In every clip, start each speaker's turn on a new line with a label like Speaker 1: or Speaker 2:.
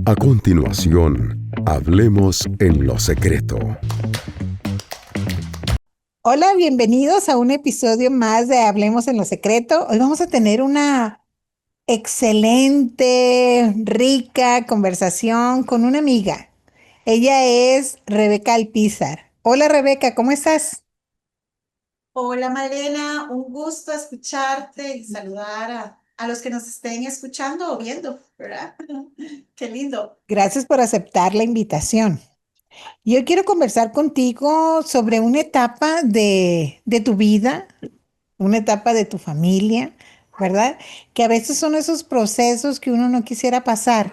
Speaker 1: A continuación, hablemos en lo secreto.
Speaker 2: Hola, bienvenidos a un episodio más de Hablemos en lo Secreto. Hoy vamos a tener una excelente, rica conversación con una amiga. Ella es Rebeca Alpizar. Hola, Rebeca, ¿cómo estás?
Speaker 3: Hola Malena, un gusto escucharte y saludar a los que nos estén escuchando o viendo, ¿verdad? Qué lindo.
Speaker 2: Gracias por aceptar la invitación. Yo quiero conversar contigo sobre una etapa de tu vida, una etapa de tu familia, ¿verdad? Que a veces son esos procesos que uno no quisiera pasar,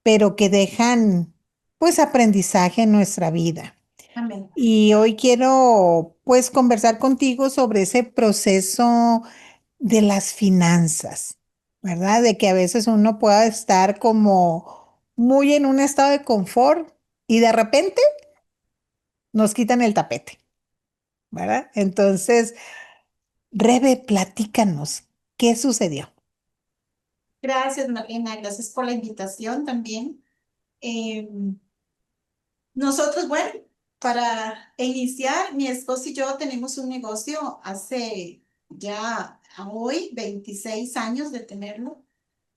Speaker 2: pero que dejan pues aprendizaje en nuestra vida.
Speaker 3: Amén.
Speaker 2: Y hoy quiero pues conversar contigo sobre ese proceso de las finanzas, ¿verdad? De que a veces uno pueda estar como muy en un estado de confort y de repente nos quitan el tapete, ¿verdad? Entonces, Rebe, platícanos, ¿qué sucedió?
Speaker 3: Gracias Malena, gracias por la invitación también. Eh, Nosotros, bueno, para iniciar, mi esposo y yo tenemos un negocio hace ya a hoy 26 años de tenerlo.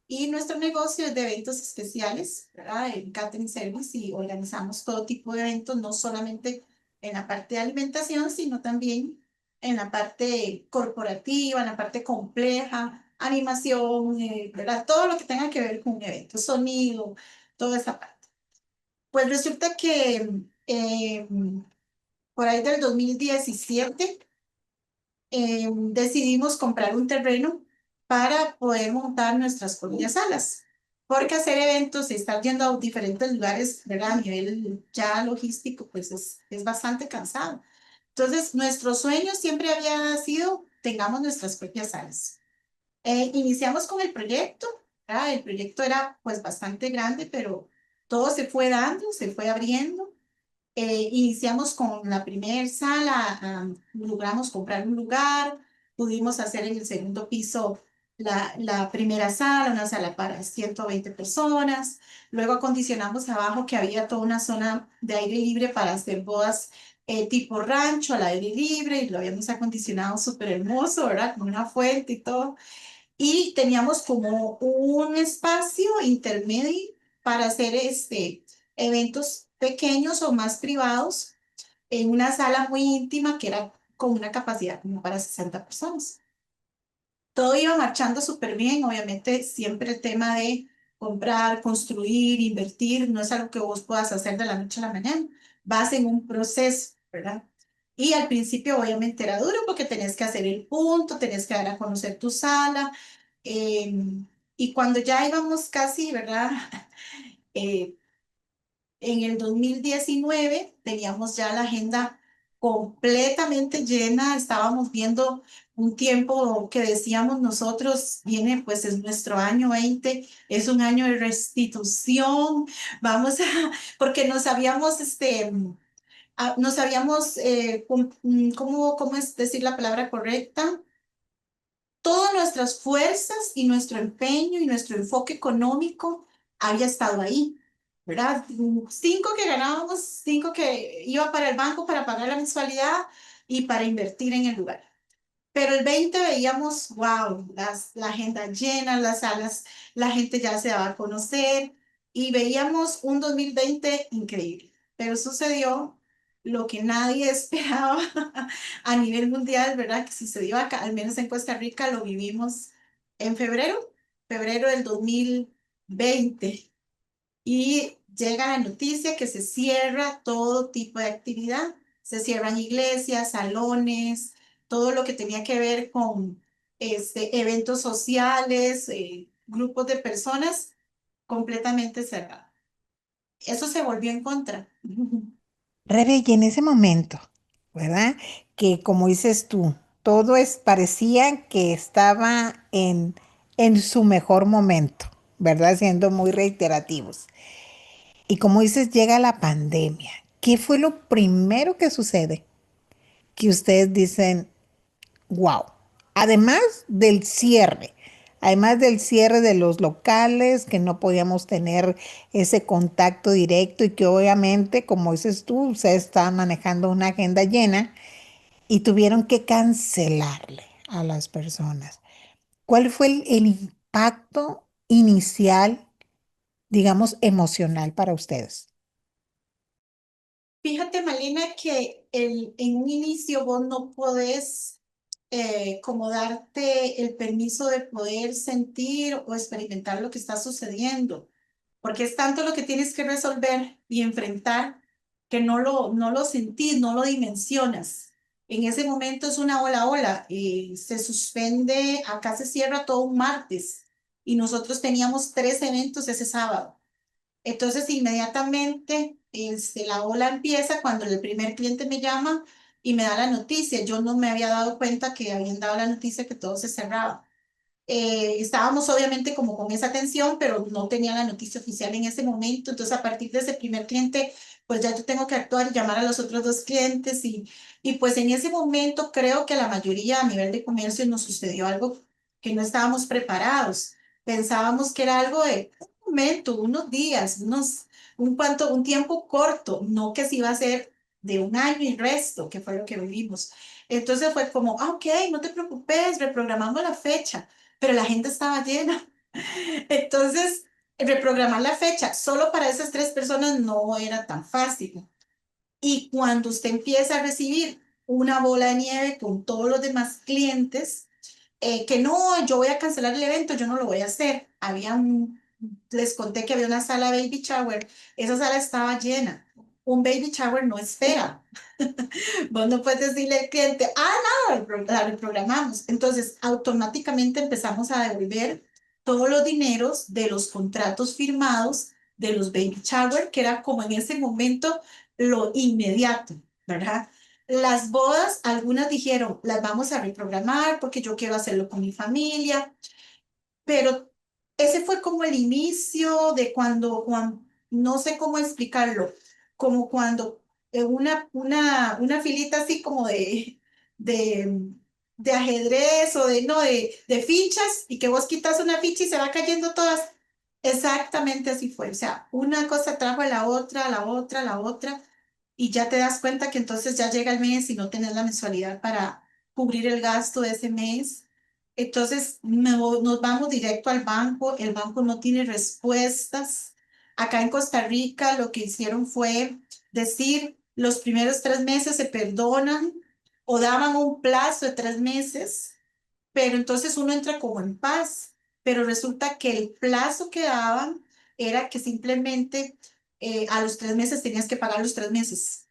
Speaker 3: Y nuestro negocio es de eventos especiales, ¿verdad? En catering service y organizamos todo tipo de eventos, no solamente en la parte de alimentación, sino también en la parte corporativa, en la parte compleja, animación, ¿verdad? Todo lo que tenga que ver con un evento, sonido, toda esa parte. Pues resulta que eh, por ahí del 2017 decidimos comprar un terreno para poder montar nuestras propias salas. Porque hacer eventos y estar yendo a diferentes lugares, ¿verdad? A nivel ya logístico, pues es bastante cansado. Entonces, nuestro sueño siempre había sido, tengamos nuestras propias salas. Iniciamos con el proyecto, ¿verdad? El proyecto era pues bastante grande, pero todo se fue dando, se fue abriendo. Iniciamos con la primera sala, logramos comprar un lugar, pudimos hacer en el segundo piso la primera sala, una sala para 120 personas, luego acondicionamos abajo que había toda una zona de aire libre para hacer bodas tipo rancho al aire libre y lo habíamos acondicionado súper hermoso, ¿verdad? Con una fuente y todo. Y teníamos como un espacio intermedio para hacer eventos pequeños o más privados en una sala muy íntima que era con una capacidad como para 60 personas. Todo iba marchando súper bien, obviamente siempre el tema de comprar, construir, invertir, no es algo que vos puedas hacer de la noche a la mañana, vas en un proceso, ¿verdad? Y al principio obviamente era duro porque tenés que hacer el punto, tenés que dar a conocer tu sala, eh, y cuando ya íbamos casi, ¿verdad? Eh, en el 2019 teníamos ya la agenda completamente llena, estábamos viendo un tiempo que decíamos nosotros, viene pues es nuestro año 20, es un año de restitución, vamos a, porque nos habíamos, nos habíamos, ¿cómo es decir la palabra correcta? Todas nuestras fuerzas y nuestro empeño y nuestro enfoque económico había estado ahí, ¿verdad? Cinco que ganábamos, cinco que iba para el banco para pagar la mensualidad y para invertir en el lugar. Pero el 20 veíamos, wow, la agenda llena, las salas, la gente ya se daba a conocer y veíamos un 2020 increíble. Pero sucedió lo que nadie esperaba a nivel mundial, ¿verdad? Que sucedió acá, al menos en Costa Rica, lo vivimos en febrero del 2020. Y llega la noticia que se cierra todo tipo de actividad. Se cierran iglesias, salones, todo lo que tenía que ver con eventos sociales, grupos de personas, completamente cerrado. Eso se volvió en contra.
Speaker 2: Rebe, y en ese momento, ¿verdad? Que como dices tú, parecía que estaba en su mejor momento, ¿verdad? Siendo muy reiterativos. Y como dices, llega la pandemia. ¿Qué fue lo primero que sucede? Que ustedes dicen, wow, además del cierre, además del cierre de los locales, que no podíamos tener ese contacto directo y que obviamente, como dices tú, ustedes estaban manejando una agenda llena y tuvieron que cancelarle a las personas. ¿Cuál fue el impacto inicial, digamos, emocional para ustedes?
Speaker 3: Fíjate, Malina, que en un inicio vos no podés como darte el permiso de poder sentir o experimentar lo que está sucediendo, porque es tanto lo que tienes que resolver y enfrentar que no lo sentís, no lo dimensionas. En ese momento es una ola ola y se suspende, acá se cierra todo un martes y nosotros teníamos 3 eventos ese sábado. Entonces, inmediatamente, la ola empieza cuando el primer cliente me llama y me da la noticia. Yo no me había dado cuenta que habían dado la noticia que todo se cerraba. Estábamos obviamente como con esa tensión, pero no tenía la noticia oficial en ese momento. Entonces, a partir de ese primer cliente, pues ya yo tengo que actuar y llamar a los otros dos clientes. Y pues en ese momento creo que a la mayoría a nivel de comercio nos sucedió algo que no estábamos preparados. Pensábamos que era algo de un momento, unos días, un tiempo corto, no que se iba a ser de un año y resto, que fue lo que vivimos. Entonces fue como, ok, no te preocupes, reprogramamos la fecha, pero la gente estaba llena. Entonces, reprogramar la fecha solo para esas 3 personas no era tan fácil. Y cuando usted empieza a recibir una bola de nieve con todos los demás clientes, que no, yo voy a cancelar el evento, yo no lo voy a hacer. Les conté que había una sala baby shower, esa sala estaba llena. Un baby shower no espera. Vos no puedes decirle al cliente, no, la reprogramamos. Entonces, automáticamente empezamos a devolver todos los dineros de los contratos firmados de los baby shower, que era como en ese momento lo inmediato, ¿verdad? Las bodas, algunas dijeron, las vamos a reprogramar porque yo quiero hacerlo con mi familia, pero ese fue como el inicio de cuando no sé cómo explicarlo, como cuando una filita así como de, de ajedrez o no, de fichas y que vos quitas una ficha y se va cayendo todas. Exactamente así fue. O sea, una cosa trajo a la otra, a la otra, a la otra, y ya te das cuenta que entonces ya llega el mes y no tenés la mensualidad para cubrir el gasto de ese mes. Entonces nos vamos directo al banco, el banco no tiene respuestas. Acá en Costa Rica lo que hicieron fue decir los primeros 3 meses se perdonan o daban un plazo de 3 meses, pero entonces uno entra como en paz, pero resulta que el plazo que daban era que simplemente a los 3 meses tenías que pagar los 3 meses.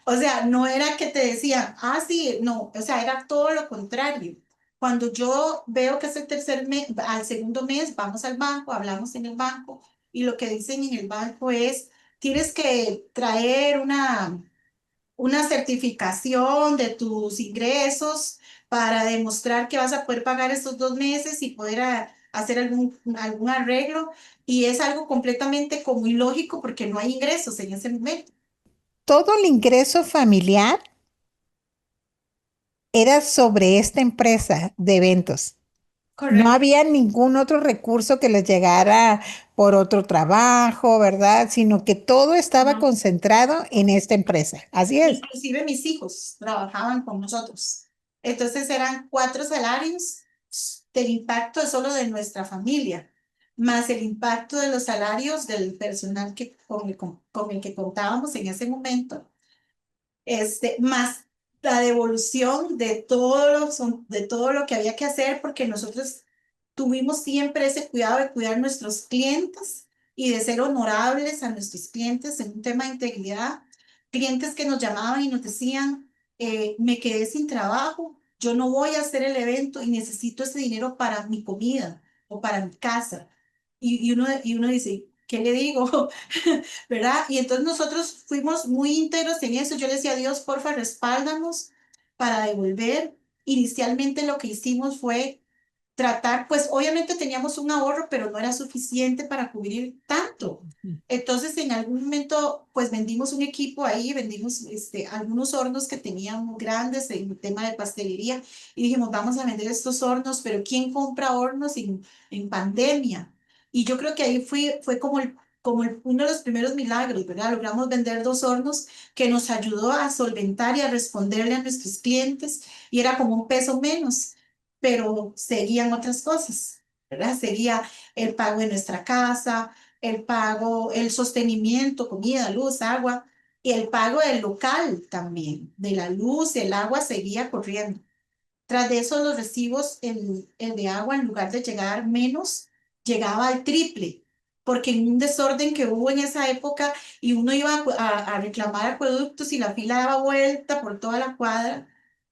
Speaker 3: O sea, no era que te decían, sí, no, o sea, era todo lo contrario. Cuando yo veo que es el tercer mes, al segundo mes, vamos al banco, hablamos en el banco y lo que dicen en el banco es, tienes que traer una certificación de tus ingresos para demostrar que vas a poder pagar estos 2 meses y poder hacer algún arreglo. Y es algo completamente como ilógico porque no hay ingresos en ese momento.
Speaker 2: Todo el ingreso familiar era sobre esta empresa de eventos. No
Speaker 3: Correcto.
Speaker 2: había ningún otro recurso que les llegara por otro trabajo, ¿verdad? Sino que todo estaba
Speaker 3: No.
Speaker 2: concentrado en esta empresa. Así es.
Speaker 3: Inclusive mis hijos trabajaban con nosotros. Entonces eran 4 salarios del impacto solo de nuestra familia, más el impacto de los salarios del personal con el que contábamos en ese momento, más la devolución de todo lo que había que hacer, porque nosotros tuvimos siempre ese cuidado de cuidar nuestros clientes y de ser honorables a nuestros clientes en un tema de integridad. Clientes que nos llamaban y nos decían, me quedé sin trabajo, yo no voy a hacer el evento y necesito ese dinero para mi comida o para mi casa. Y uno dice, ¿qué le digo? ¿Verdad? Y entonces nosotros fuimos muy íntegros en eso. Yo le decía a Dios, porfa, respáldanos para devolver. Inicialmente lo que hicimos fue tratar, pues obviamente teníamos un ahorro, pero no era suficiente para cubrir tanto. Entonces, en algún momento, pues vendimos un equipo ahí, vendimos algunos hornos que teníamos grandes en el tema de pastelería y dijimos, vamos a vender estos hornos, pero ¿quién compra hornos en pandemia? Y yo creo que ahí fue uno de los primeros milagros, ¿verdad? Logramos vender dos hornos que nos ayudó a solventar y a responderle a nuestros clientes y era como un peso menos, pero seguían otras cosas, ¿verdad? Seguía el pago de nuestra casa, el pago, el sostenimiento, comida, luz, agua, y el pago del local también, de la luz, el agua seguía corriendo. Tras de eso, los recibos, el de agua, en lugar de llegar menos, llegaba al triple, porque en un desorden que hubo en esa época y uno iba a reclamar acueductos y la fila daba vuelta por toda la cuadra.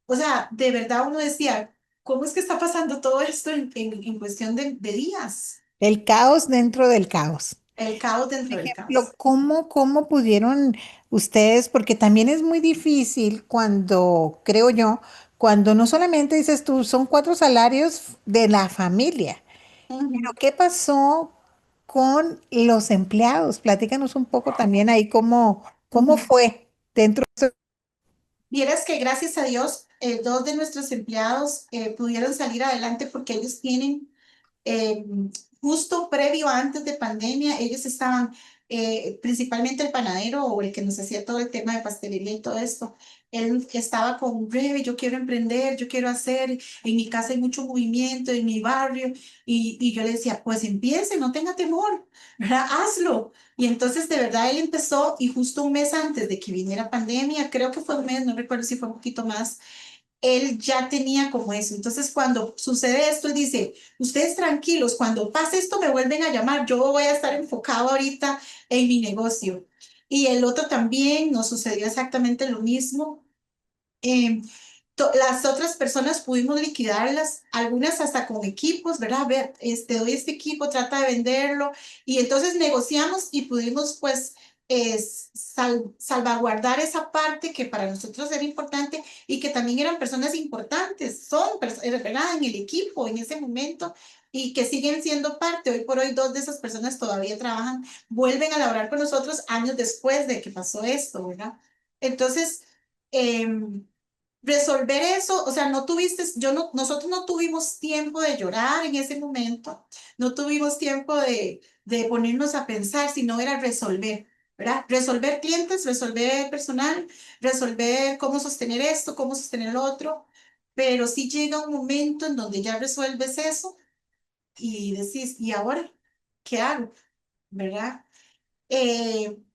Speaker 3: O sea, de verdad uno decía, ¿cómo es que está pasando todo esto en cuestión de días?
Speaker 2: El caos dentro del caos.
Speaker 3: El caos dentro del
Speaker 2: Ejemplo,
Speaker 3: caos.
Speaker 2: ¿cómo pudieron ustedes? Porque también es muy difícil cuando, creo yo, cuando no solamente dices tú, son cuatro salarios de la familia. Pero
Speaker 3: Ujú,
Speaker 2: ¿qué pasó con los empleados? Platícanos un poco también ahí cómo
Speaker 3: ujú.
Speaker 2: fue dentro de eso.
Speaker 3: Vieras que gracias a Dios, dos de nuestros empleados pudieron salir adelante porque ellos tienen eh, justo previo antes de pandemia, ellos estaban, principalmente el panadero o el que nos hacía todo el tema de pastelería y todo esto, él estaba con, Rebe, yo quiero emprender, yo quiero hacer, en mi casa hay mucho movimiento, en mi barrio, y yo le decía, pues empiece, no tenga temor, ¿verdad? Hazlo. Y entonces de verdad él empezó y justo un mes antes de que viniera pandemia, creo que fue un mes, no recuerdo si fue un poquito más, él ya tenía como eso. Entonces, cuando sucede esto, él dice, ustedes tranquilos, cuando pase esto me vuelven a llamar, yo voy a estar enfocado ahorita en mi negocio. Y el otro también nos sucedió exactamente lo mismo. Eh, las otras personas pudimos liquidarlas, algunas hasta con equipos, ¿verdad? A ver, doy este equipo, trata de venderlo. Y entonces negociamos y pudimos, pues, salvaguardar esa parte que para nosotros era importante y que también eran personas importantes, ¿verdad? En el equipo en ese momento y que siguen siendo parte. Hoy por hoy, dos de esas personas todavía trabajan, vuelven a laborar con nosotros años después de que pasó esto, ¿verdad? Entonces, resolver eso, o sea, no tuviste, nosotros no tuvimos tiempo de llorar en ese momento, no tuvimos tiempo de ponernos a pensar, sino era resolver, ¿verdad? Resolver clientes, resolver personal, resolver cómo sostener esto, cómo sostener lo otro, pero sí llega un momento en donde ya resuelves eso y decís, ¿y ahora qué hago? ¿Verdad?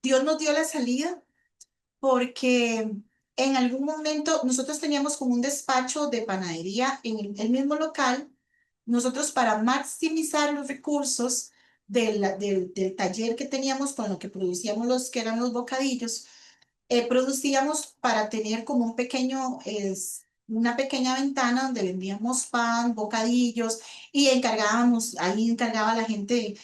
Speaker 3: Dios nos dio la salida porque en algún momento nosotros teníamos como un despacho de panadería en el mismo local. Nosotros para maximizar los recursos del taller que teníamos con lo que producíamos los que eran los bocadillos, producíamos para tener como una pequeña ventana donde vendíamos pan, bocadillos y ahí encargaba la gente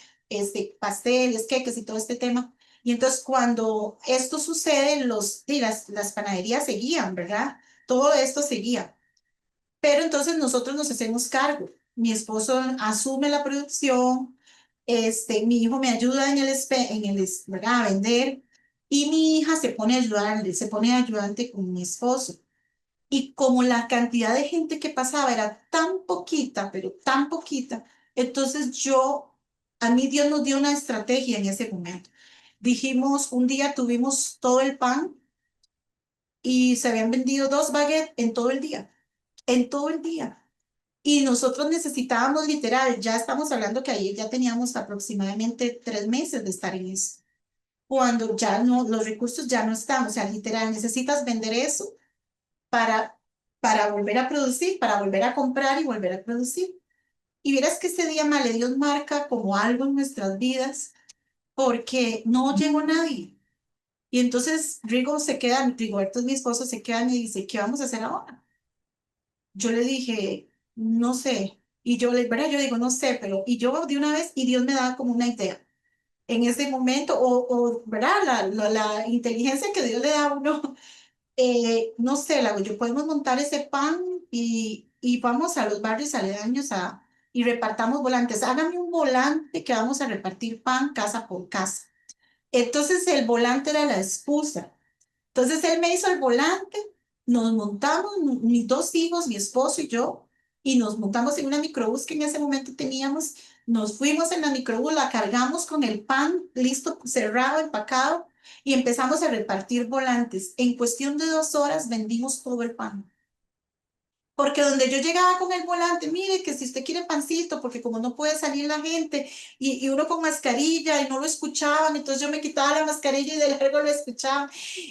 Speaker 3: pasteles, queques y todo este tema. Y entonces cuando esto sucede, las panaderías seguían, ¿verdad? Todo esto seguía. Pero entonces nosotros nos hacemos cargo. Mi esposo asume la producción, mi hijo me ayuda ¿verdad? A vender y mi hija se pone ayudante con mi esposo. Y como la cantidad de gente que pasaba era tan poquita, pero tan poquita, entonces a mí Dios nos dio una estrategia en ese momento. Dijimos, un día tuvimos todo el pan y se habían vendido dos baguettes en todo el día. Y nosotros necesitábamos literal, ya estamos hablando que ahí ya teníamos aproximadamente 3 meses de estar en eso. Cuando ya no, los recursos ya no están, o sea, literal, necesitas vender eso para, para volver a producir, para volver a comprar y volver a producir. Y vieras que ese día, Male, Dios marca como algo en nuestras vidas porque no llegó nadie. Y entonces Rigoberto es mi esposo, se queda y me dice, ¿qué vamos a hacer ahora? Yo le dije, no sé. Y ¿verdad? Yo digo, no sé, pero, y yo de una vez, y Dios me da como una idea. En ese momento, ¿verdad? La inteligencia que Dios le da a uno, no sé, yo podemos montar ese pan y vamos a los barrios aledaños y repartamos volantes. Hágame un volante que vamos a repartir pan casa por casa. Entonces el volante era la excusa. Entonces él me hizo el volante, nos montamos, mis dos hijos, mi esposo y yo, y nos montamos en una microbús que en ese momento teníamos. Nos fuimos en la microbús, la cargamos con el pan listo, cerrado, empacado, y empezamos a repartir volantes. En cuestión de 2 horas vendimos todo el pan. Porque donde yo llegaba con el volante, mire que si usted quiere pancito, porque como no puede salir la gente y uno con mascarilla y no lo escuchaban, entonces yo me quitaba la mascarilla y de largo lo escuchaban.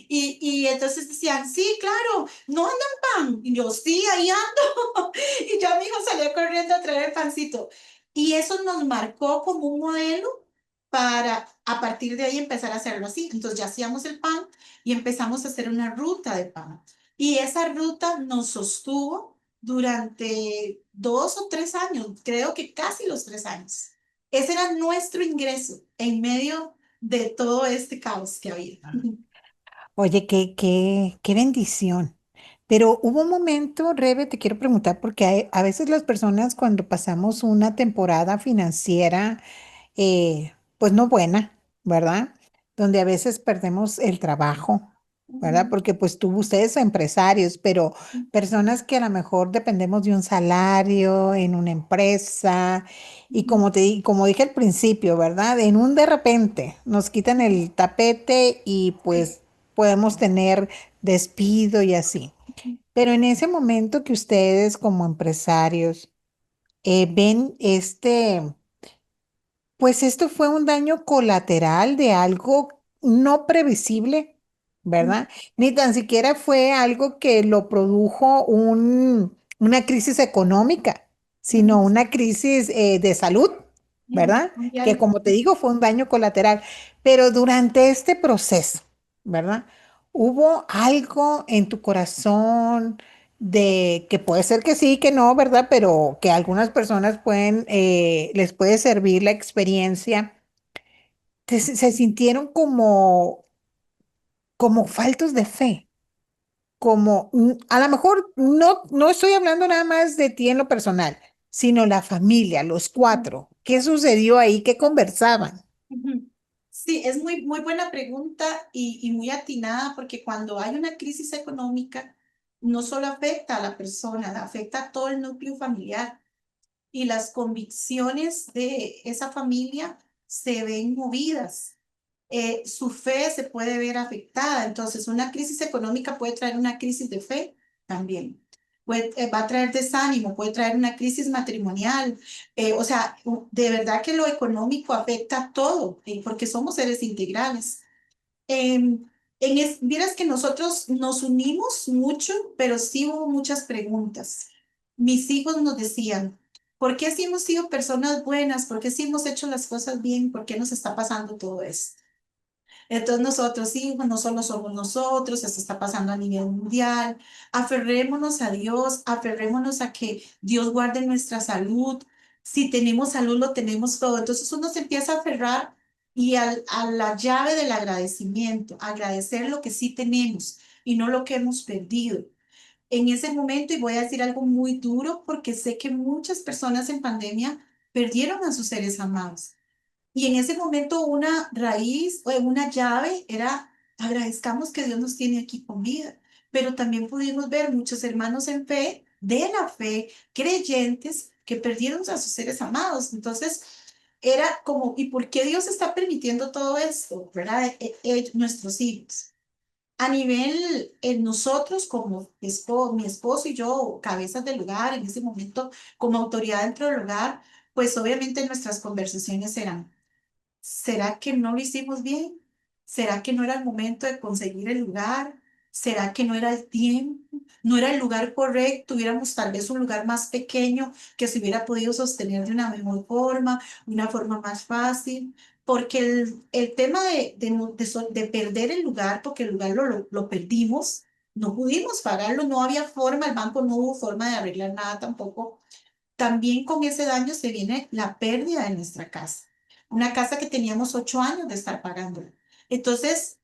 Speaker 3: Y entonces decían, sí, claro, no andan pan. Y yo, sí, ahí ando. Y ya mi hijo salió corriendo a traer el pancito. Y eso nos marcó como un modelo para a partir de ahí empezar a hacerlo así. Entonces ya hacíamos el pan y empezamos a hacer una ruta de pan. Y esa ruta nos sostuvo durante 2 o 3 años, creo que casi los 3 años. Ese era nuestro ingreso en medio de todo este caos que había.
Speaker 2: Oye, qué bendición. Pero hubo un momento, Rebe, te quiero preguntar, porque a veces las personas cuando pasamos una temporada financiera, pues no buena, ¿verdad? Donde a veces perdemos el trabajo, ¿verdad? Porque pues tú, ustedes son empresarios, pero personas que a lo mejor dependemos de un salario en una empresa y como dije al principio, ¿verdad? En un de repente nos quitan el tapete y pues podemos tener despido y así. Pero en ese momento que ustedes como empresarios ven pues esto fue un daño colateral de algo no previsible, ¿verdad? Ni tan siquiera fue algo que lo produjo una crisis económica, sino una crisis de salud, ¿verdad? Que
Speaker 3: Mundial.
Speaker 2: como te digo, fue un daño colateral. Pero durante este proceso, ¿verdad? ¿Hubo algo en tu corazón de que puede ser que sí, que no, ¿verdad? Pero que a algunas personas les puede servir la experiencia, se sintieron como faltos de fe, a lo mejor no estoy hablando nada más de ti en lo personal, sino la familia, los cuatro. ¿Qué sucedió ahí? ¿Qué conversaban?
Speaker 3: Ujú. Sí, es muy, muy buena pregunta y muy atinada porque cuando hay una crisis económica, no solo afecta a la persona, afecta a todo el núcleo familiar y las convicciones de esa familia se ven movidas. Su fe se puede ver afectada. Entonces, una crisis económica puede traer una crisis de fe también. Va a traer desánimo, puede traer una crisis matrimonial. O sea, de verdad que lo económico afecta a todo, porque somos seres integrales. Em, vieras que nosotros nos unimos mucho, pero sí hubo muchas preguntas. Mis hijos nos decían, ¿por qué si hemos sido personas buenas? ¿Por qué si hemos hecho las cosas bien? ¿Por qué nos está pasando todo esto? Entonces nosotros, sí, no solo somos nosotros, esto está pasando a nivel mundial. Aferrémonos a Dios, aferrémonos a que Dios guarde nuestra salud. Si tenemos salud, lo tenemos todo. Entonces uno se empieza a aferrar y a la llave del agradecimiento, agradecer lo que sí tenemos y no lo que hemos perdido. En ese momento, y voy a decir algo muy duro, porque sé que muchas personas en pandemia perdieron a sus seres amados. Y en ese momento una raíz o una llave era agradezcamos que Dios nos tiene aquí con vida. Pero también pudimos ver muchos hermanos en fe, de la fe, creyentes, que perdieron a sus seres amados. Entonces, era como, ¿y por qué Dios está permitiendo todo esto? ¿Verdad? Nuestros hijos. A nivel, nosotros como mi esposo y yo, cabezas del hogar, en ese momento como autoridad dentro del hogar, pues obviamente nuestras conversaciones eran, ¿será que no lo hicimos bien? ¿Será que no era el momento de conseguir el lugar? ¿Será que no era el tiempo? ¿No era el lugar correcto? Tuviéramos tal vez un lugar más pequeño que se hubiera podido sostener de una mejor forma, una forma más fácil. Porque el tema de perder el lugar, porque el lugar lo perdimos, no pudimos pagarlo, no había forma, el banco no hubo forma de arreglar nada tampoco. También con ese daño se viene la pérdida de nuestra casa. Una casa que teníamos 8 años de estar pagando. Entonces,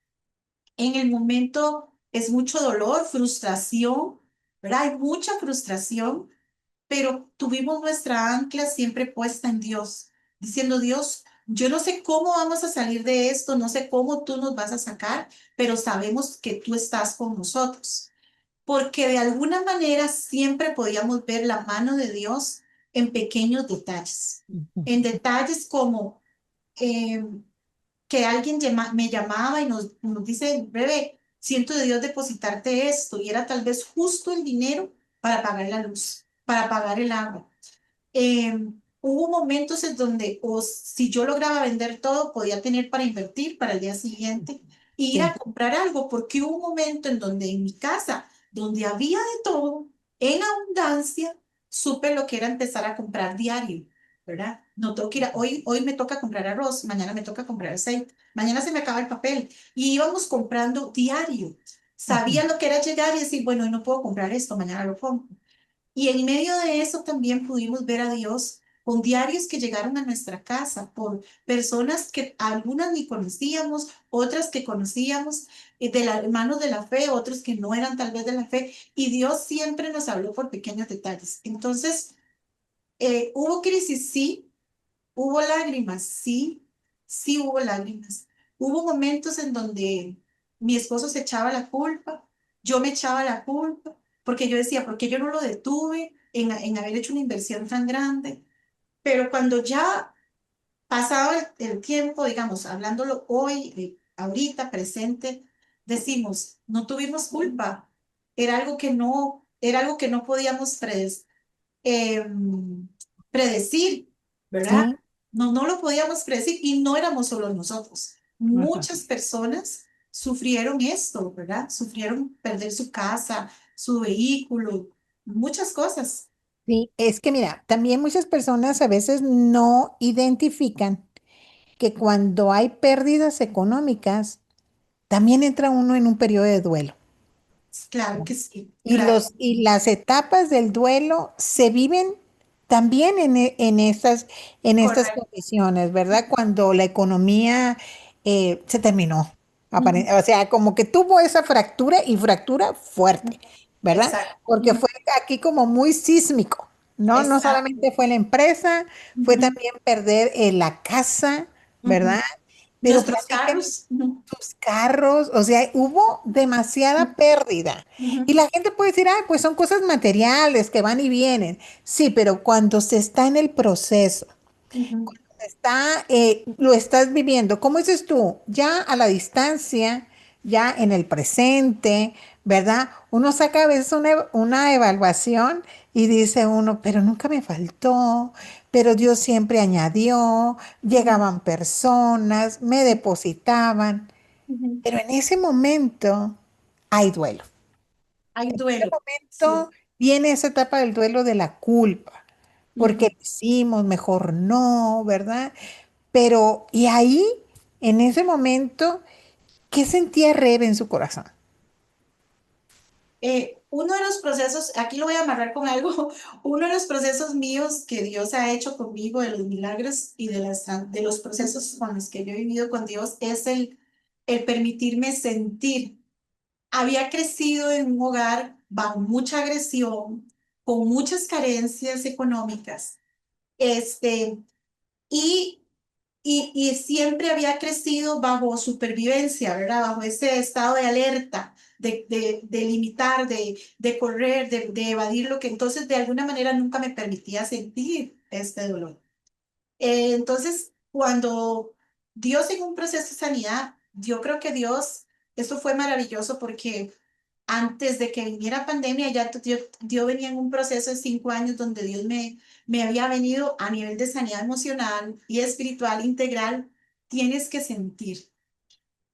Speaker 3: en el momento es mucho dolor, frustración, ¿verdad? Hay mucha frustración pero tuvimos nuestra ancla siempre puesta en Dios, diciendo, Dios, yo no sé cómo vamos a salir de esto, no sé cómo tú nos vas a sacar, pero sabemos que tú estás con nosotros, porque de alguna manera siempre podíamos ver la mano de Dios en pequeños detalles,
Speaker 2: Ujú.
Speaker 3: en detalles como eh, que alguien me llamaba y nos dice, Bebé, siento de Dios depositarte esto, y era tal vez justo el dinero para pagar la luz, para pagar el agua. Hubo momentos en donde, o si yo lograba vender todo, podía tener para invertir para el día siguiente e ir a
Speaker 2: Sí,
Speaker 3: comprar algo, porque hubo un momento en donde en mi casa, donde había de todo, en abundancia, supe lo que era empezar a comprar diario, ¿verdad? No tengo que ir hoy me toca comprar arroz, mañana me toca comprar aceite, mañana se me acaba el papel, y íbamos comprando diario.
Speaker 2: ujú,
Speaker 3: Sabía lo que era llegar y decir, bueno, hoy no puedo comprar esto, mañana lo compro. Y en medio de eso también pudimos ver a Dios con diarios que llegaron a nuestra casa por personas que algunas ni conocíamos, otras que conocíamos, de la hermanos de la fe, otros que no eran tal vez de la fe, y Dios siempre nos habló por pequeños detalles. Entonces, hubo crisis, sí, hubo lágrimas, sí, sí hubo lágrimas. Hubo momentos en donde mi esposo se echaba la culpa, yo me echaba la culpa, porque yo decía, ¿por qué yo no lo detuve en haber hecho una inversión tan grande? Pero cuando ya pasaba el tiempo, digamos, hablándolo hoy, ahorita, presente, decimos, no tuvimos culpa. Era algo que no podíamos eh, predecir, ¿verdad?
Speaker 2: sí,
Speaker 3: No, no lo podíamos predecir y no éramos solo nosotros.
Speaker 2: ajá.
Speaker 3: Muchas personas sufrieron esto, ¿verdad? Sufrieron perder su casa, su vehículo, muchas cosas.
Speaker 2: Sí, es que mira, también muchas personas a veces no identifican que cuando hay pérdidas económicas, también entra uno en un periodo de duelo.
Speaker 3: Claro que sí,
Speaker 2: Y
Speaker 3: claro.
Speaker 2: y las etapas del duelo se viven también en estas
Speaker 3: Correcto.
Speaker 2: condiciones, ¿verdad? Cuando la economía se terminó.
Speaker 3: Ujú,
Speaker 2: O sea, como que tuvo esa fractura y fractura fuerte, ¿verdad?
Speaker 3: exacto.
Speaker 2: Porque
Speaker 3: Ujú,
Speaker 2: fue aquí como muy sísmico, ¿no? No
Speaker 3: exacto.
Speaker 2: solamente fue la empresa, fue
Speaker 3: Ujú,
Speaker 2: también perder la casa,
Speaker 3: ujú.
Speaker 2: ¿verdad? Pero
Speaker 3: Nuestros
Speaker 2: platíqueme
Speaker 3: carros. Ujú,
Speaker 2: sus carros, o sea, hubo demasiada pérdida. Y
Speaker 3: ujú,
Speaker 2: la gente puede decir, ah, pues son cosas materiales que van y vienen. Sí, pero cuando se está en el proceso,
Speaker 3: ujú,
Speaker 2: lo estás viviendo, ¿cómo dices tú? Ya a la distancia, ya en el presente, ¿verdad? Uno saca a veces una evaluación y dice uno, pero nunca me faltó, pero Dios siempre añadió,
Speaker 3: ujú,
Speaker 2: llegaban personas, me depositaban.
Speaker 3: ujú.
Speaker 2: Pero en ese momento hay duelo.
Speaker 3: Hay
Speaker 2: En ese
Speaker 3: duelo.
Speaker 2: momento
Speaker 3: Sí.
Speaker 2: viene esa etapa del duelo de la culpa, porque
Speaker 3: Ujú.
Speaker 2: decimos mejor no, ¿verdad? Pero, y ahí, en ese momento, ¿qué sentía Rebe en su corazón?
Speaker 3: Uno de los procesos, aquí lo voy a amarrar con algo, uno de los procesos míos que Dios ha hecho conmigo, de los milagros y de los procesos con los que yo he vivido con Dios, es el permitirme sentir. Había crecido en un hogar bajo mucha agresión, con muchas carencias económicas, este, y y siempre había crecido bajo supervivencia, ¿verdad? Bajo ese estado de alerta, de limitar, de correr, de evadir lo que entonces de alguna manera nunca me permitía sentir este dolor. Entonces, cuando Dios en un proceso de sanidad, yo creo que Dios, esto fue maravilloso porque antes de que viniera pandemia, yo venía en un proceso de 5 años donde Dios me había venido a nivel de sanidad emocional y espiritual integral. Tienes que sentir,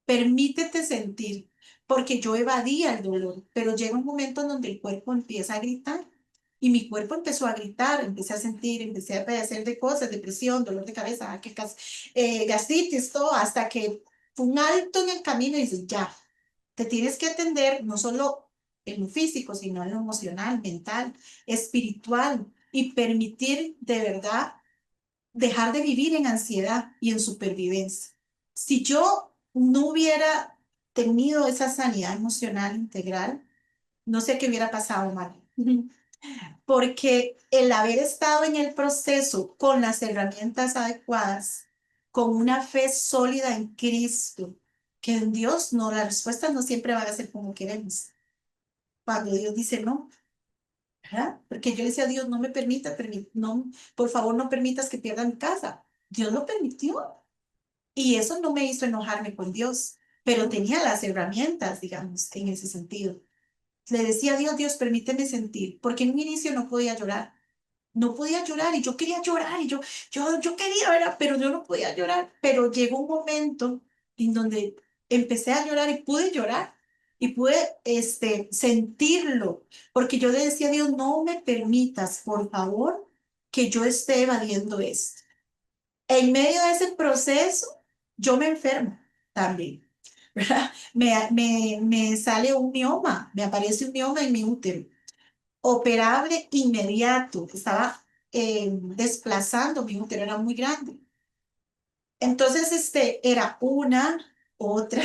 Speaker 3: permítete sentir, porque yo evadía el dolor, pero llega un momento en donde el cuerpo empieza a gritar. Y mi cuerpo empezó a gritar, empecé a sentir, empecé a padecer de cosas, depresión, dolor de cabeza, gastritis, todo, hasta que fue un alto en el camino y dices, ya, te tienes que atender no solo en lo físico, sino en lo emocional, mental, espiritual y permitir de verdad dejar de vivir en ansiedad y en supervivencia. Si yo no hubiera tenido esa sanidad emocional integral, no sé qué hubiera pasado, Mario. porque el haber estado en el proceso con las herramientas adecuadas, con una fe sólida en Cristo, que en Dios no, las respuestas no siempre van a ser como queremos. Cuando Dios dice no, ¿verdad? Porque yo le decía a Dios, no me permita, no, por favor no permitas que pierda mi casa. Dios lo permitió y eso no me hizo enojarme con Dios, pero tenía las herramientas, digamos, en ese sentido. Le decía a Dios, Dios, permíteme sentir, porque en un inicio no podía llorar. No podía llorar y yo quería llorar y yo quería, ¿verdad? Pero yo no podía llorar. Pero llegó un momento en donde empecé a llorar y pude llorar y pude sentirlo, porque yo le decía a Dios, no me permitas, por favor, que yo esté evadiendo esto. En medio de ese proceso, yo me enfermo también, ¿verdad? Me sale un mioma, me aparece un mioma en mi útero operable inmediato, estaba desplazando mi útero, era muy grande. Entonces, era una, otra.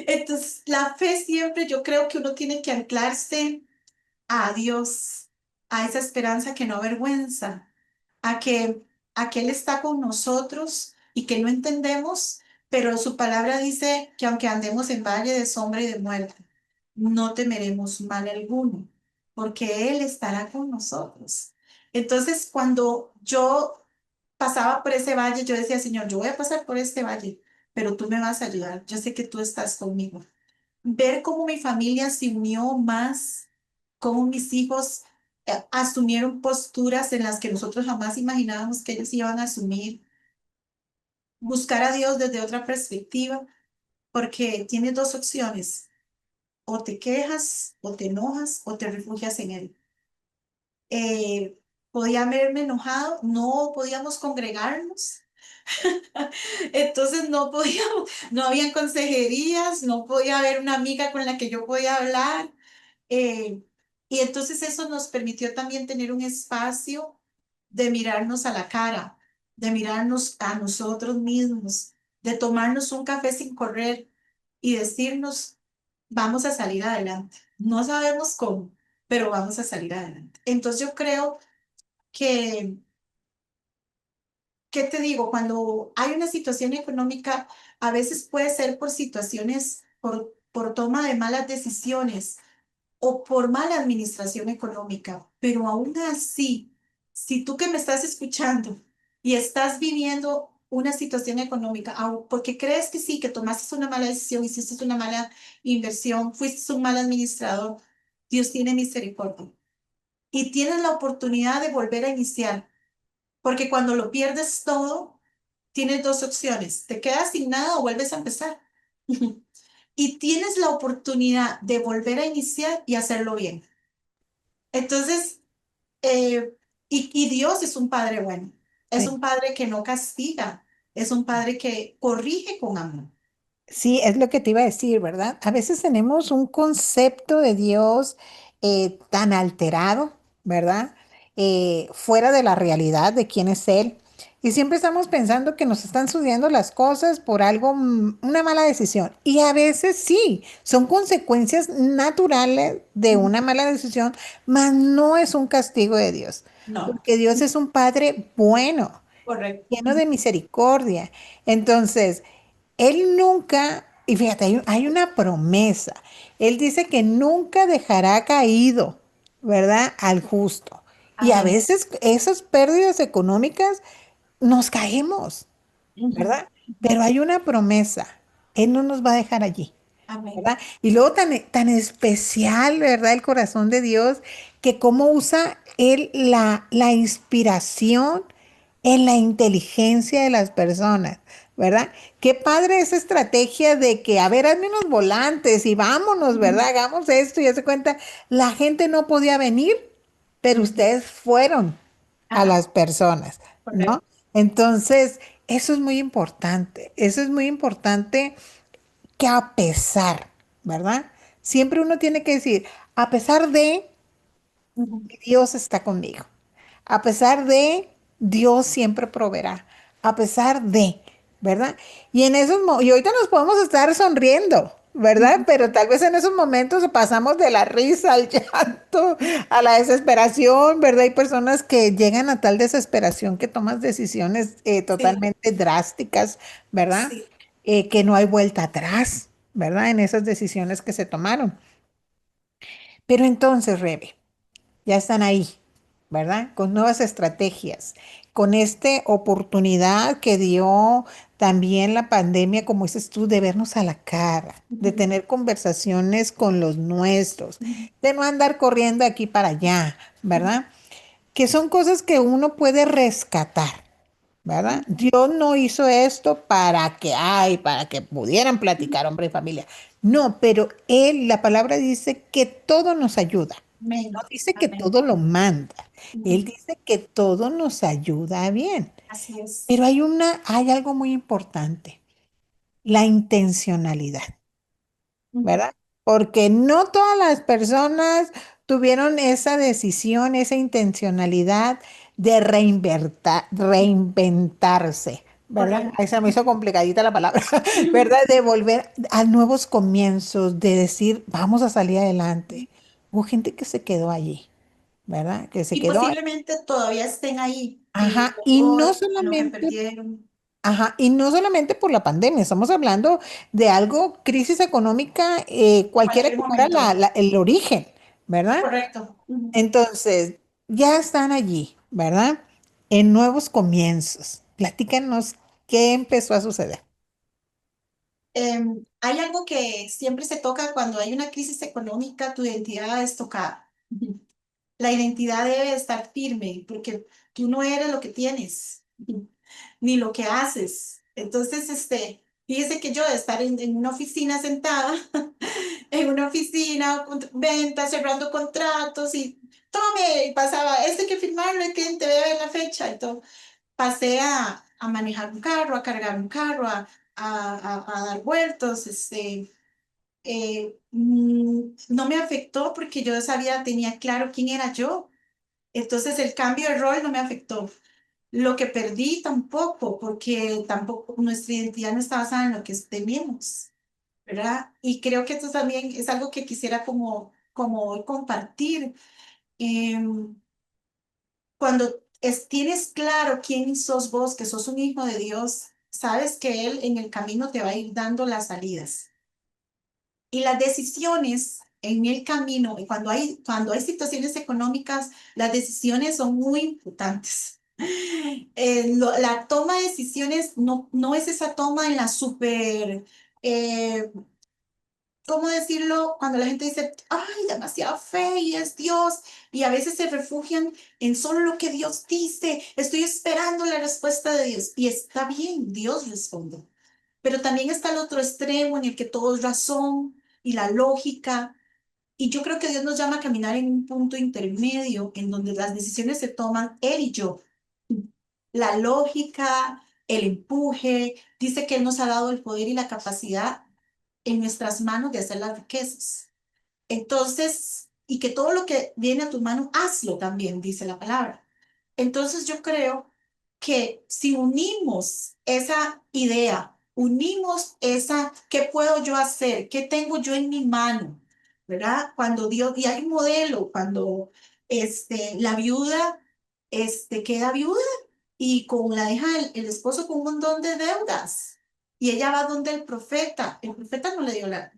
Speaker 3: Entonces, la fe siempre, yo creo que uno tiene que anclarse a Dios, a esa esperanza que no avergüenza, a que, a que Él está con nosotros y que no entendemos, pero su palabra dice que aunque andemos en valle de sombra y de muerte, no temeremos mal alguno, porque Él estará con nosotros. Entonces, cuando yo pasaba por ese valle, yo decía, Señor, yo voy a pasar por este valle, pero tú me vas a ayudar. Yo sé que tú estás conmigo. Ver cómo mi familia se unió más, cómo mis hijos asumieron posturas en las que nosotros jamás imaginábamos que ellos iban a asumir. Buscar a Dios desde otra perspectiva, porque tienes dos opciones: o te quejas, o te enojas, o te refugias en Él. Eh, Podía haberme enojado, no podíamos congregarnos, entonces no podíamos, no había consejerías, no podía haber una amiga con la que yo podía hablar. Eh, y entonces eso nos permitió también tener un espacio de mirarnos a la cara, de mirarnos a nosotros mismos, de tomarnos un café sin correr y decirnos, vamos a salir adelante. No sabemos cómo, pero vamos a salir adelante. Entonces yo creo que, ¿qué te digo? Cuando hay una situación económica, a veces puede ser por situaciones, por toma de malas decisiones o por mala administración económica, pero aún así, si tú que me estás escuchando y estás viviendo una situación económica, porque crees que sí, que tomaste una mala decisión, hiciste una mala inversión, fuiste un mal administrador, Dios tiene misericordia y tienes la oportunidad de volver a iniciar, porque cuando lo pierdes todo, tienes dos opciones: te quedas sin nada o vuelves a empezar. Y tienes la oportunidad de volver a iniciar y hacerlo bien. Entonces, eh, y Dios es un padre bueno, es
Speaker 2: Sí.
Speaker 3: un padre que no castiga, es un padre que corrige con amor.
Speaker 2: Sí, es lo que te iba a decir, ¿verdad? A veces tenemos un concepto de Dios tan alterado, ¿verdad? Fuera de la realidad de quién es Él. Y siempre estamos pensando que nos están sucediendo las cosas por algo, una mala decisión. Y a veces sí, son consecuencias naturales de
Speaker 3: Ujú.
Speaker 2: una mala decisión, mas no es un castigo de Dios,
Speaker 3: No,
Speaker 2: porque Dios es un Padre bueno,
Speaker 3: correcto.
Speaker 2: lleno de misericordia. Entonces, él nunca, y fíjate, hay una promesa. Él dice que nunca dejará caído, ¿verdad? Al justo. Y a
Speaker 3: Amén.
Speaker 2: veces esas pérdidas económicas nos caemos,
Speaker 3: Ujú,
Speaker 2: ¿verdad?
Speaker 3: ujú.
Speaker 2: Pero hay una promesa. Él no nos va a dejar allí,
Speaker 3: Amén.
Speaker 2: ¿verdad? Y luego tan especial, ¿verdad? El corazón de Dios, que cómo usa Él la inspiración en la inteligencia de las personas, ¿verdad? Qué padre esa estrategia de que, a ver, hazme unos volantes y vámonos,
Speaker 3: Ujú,
Speaker 2: ¿verdad? Hagamos esto y ya se cuenta, la gente no podía venir, pero
Speaker 3: ujú.
Speaker 2: ustedes fueron a
Speaker 3: Ajá,
Speaker 2: las personas, ¿no?
Speaker 3: correcto.
Speaker 2: Entonces, eso es muy importante que a pesar, ¿verdad? Siempre uno tiene que decir, a pesar de
Speaker 3: Ujú.
Speaker 2: que Dios está conmigo, a pesar de Dios siempre proveerá, a pesar de, ¿verdad? Y en y ahorita nos podemos estar sonriendo, ¿verdad? Pero tal vez en esos momentos pasamos de la risa al llanto, a la desesperación, ¿verdad? Hay personas que llegan a tal desesperación que toman decisiones
Speaker 3: Sí,
Speaker 2: totalmente drásticas, ¿verdad?
Speaker 3: sí.
Speaker 2: Que no hay vuelta atrás, ¿verdad? En esas decisiones que se tomaron. Pero entonces, Rebe, ya están ahí, ¿verdad? Con nuevas estrategias, con esta oportunidad que dio también la pandemia, como dices tú, de vernos a la cara, de
Speaker 3: Ujú,
Speaker 2: tener conversaciones con los nuestros,
Speaker 3: ujú.
Speaker 2: de no andar corriendo de aquí para allá, ¿verdad? Que son cosas que uno puede rescatar, ¿verdad?
Speaker 3: Ujú.
Speaker 2: Dios no hizo esto para que pudieran platicar hombre y familia. No, pero la palabra dice que todo nos ayuda. No
Speaker 3: Amén.
Speaker 2: dice que
Speaker 3: Amén.
Speaker 2: todo lo manda. Él
Speaker 3: Ujú.
Speaker 2: dice que todo nos ayuda a bien.
Speaker 3: Así es.
Speaker 2: Pero hay algo muy importante, la intencionalidad,
Speaker 3: Ujú.
Speaker 2: ¿verdad? Porque no todas las personas tuvieron esa decisión, esa intencionalidad de reinventarse, ¿verdad?
Speaker 3: Correcto.
Speaker 2: Ahí se me hizo complicadita la palabra, ¿verdad? De volver a nuevos comienzos, de decir, vamos a salir adelante. Hubo gente que se quedó allí, ¿verdad? Que se
Speaker 3: Y
Speaker 2: quedó,
Speaker 3: posiblemente todavía estén ahí en el
Speaker 2: ajá,
Speaker 3: dolor, en lo que perdieron.
Speaker 2: ajá, y no solamente por la pandemia, estamos hablando de algo, crisis económica, cualquiera
Speaker 3: Cualquier
Speaker 2: que fuera
Speaker 3: momento.
Speaker 2: el origen, ¿verdad?
Speaker 3: Correcto. Ujú.
Speaker 2: Entonces, ya están allí, ¿verdad? En nuevos comienzos. Platícanos qué empezó a suceder.
Speaker 3: Hay algo que siempre se toca cuando hay una crisis económica, tu identidad es tocada. Ujú. La identidad debe estar firme porque tú no eres lo que tienes, ni lo que haces. Entonces, fíjese que yo de estar en una oficina sentada, en una oficina, con ventas, cerrando contratos y tome, y pasaba, esto hay que firmarlo, hay que te vea la fecha y todo. Pasé a manejar un carro, a cargar un carro, a dar vueltos, no me afectó porque yo sabía, tenía claro quién era yo. Entonces el cambio de rol no me afectó. Lo que perdí tampoco, porque tampoco nuestra identidad no está basada en lo que tenemos, ¿verdad? Y creo que esto también es algo que quisiera como hoy compartir. Em, Cuando tienes claro quién sos vos, que sos un hijo de Dios, sabes que Él en el camino te va a ir dando las salidas. Y las decisiones en el camino, y cuando hay situaciones económicas, las decisiones son muy importantes. La toma de decisiones no es esa toma en la super, eh, ¿cómo decirlo? Cuando la gente dice, ay, demasiada fe y es Dios, y a veces se refugian en solo lo que Dios dice, estoy esperando la respuesta de Dios, y está bien, Dios responde. Pero también está el otro extremo en el que todo es razón y la lógica, y yo creo que Dios nos llama a caminar en un punto intermedio en donde las decisiones se toman Él y yo. La lógica, el empuje, dice que Él nos ha dado el poder y la capacidad en nuestras manos de hacer las riquezas. Entonces, y que todo lo que viene a tu mano, hazlo también, dice la palabra. Entonces yo creo que si unimos esa idea, unimos esa, ¿qué puedo yo hacer? ¿Qué tengo yo en mi mano? ¿Verdad? Cuando Dios, y hay un modelo, cuando la viuda queda viuda y con la hija, el esposo con un montón de deudas. Y ella va donde el profeta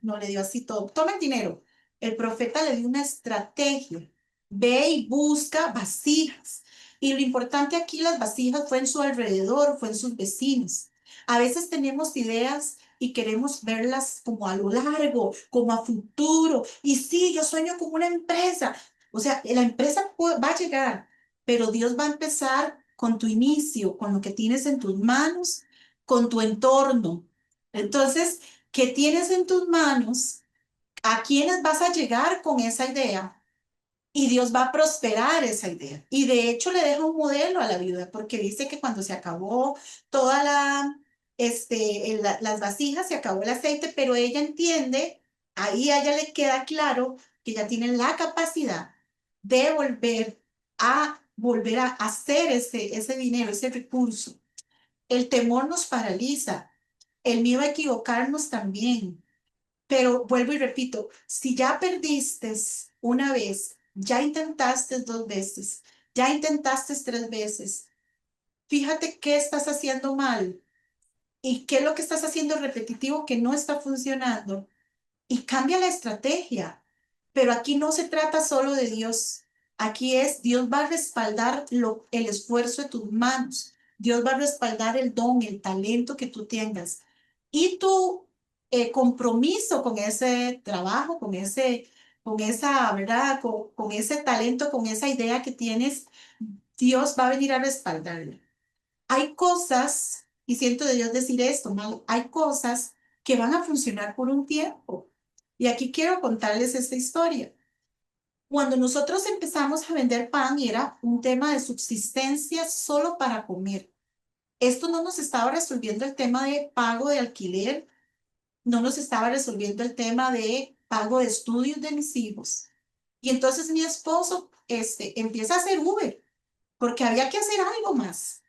Speaker 3: no le dio así todo, toma el dinero. El profeta le dio una estrategia, ve y busca vasijas. Y lo importante aquí, las vasijas fue en su alrededor, fue en sus vecinos. A veces tenemos ideas y queremos verlas como a lo largo, como a futuro. Y sí, yo sueño con una empresa. O sea, la empresa va a llegar, pero Dios va a empezar con tu inicio, con lo que tienes en tus manos, con tu entorno. Entonces, ¿qué tienes en tus manos? ¿A quiénes vas a llegar con esa idea? Y Dios va a prosperar esa idea. Y de hecho le deja un modelo a la viuda, porque dice que cuando se acabó toda las vasijas, se acabó el aceite, pero ella entiende, ahí a ella le queda claro que ella tiene la capacidad de volver a hacer ese dinero, ese recurso. El temor nos paraliza, el miedo a equivocarnos también, Pero vuelvo y repito, si ya perdiste una vez, ya intentaste 2 veces, ya intentaste 3 veces, fíjate qué estás haciendo mal y qué es lo que estás haciendo repetitivo que no está funcionando y cambia la estrategia. Pero aquí no se trata solo de Dios. Aquí es Dios va a respaldar el esfuerzo de tus manos. Dios va a respaldar el don, el talento que tú tengas. Y tu compromiso con ese trabajo, con esa, ¿verdad? Con ese talento, con esa idea que tienes, Dios va a venir a respaldarlo. Hay cosas, y siento de Dios decir esto, ¿no? Hay cosas que van a funcionar por un tiempo. Y aquí quiero contarles esta historia. Cuando nosotros empezamos a vender pan, y era un tema de subsistencia solo para comer. Esto no nos estaba resolviendo el tema de pago de alquiler, no nos estaba resolviendo el tema de pago de estudios de mis hijos. Y entonces mi esposo empieza a hacer Uber, porque había que hacer algo más.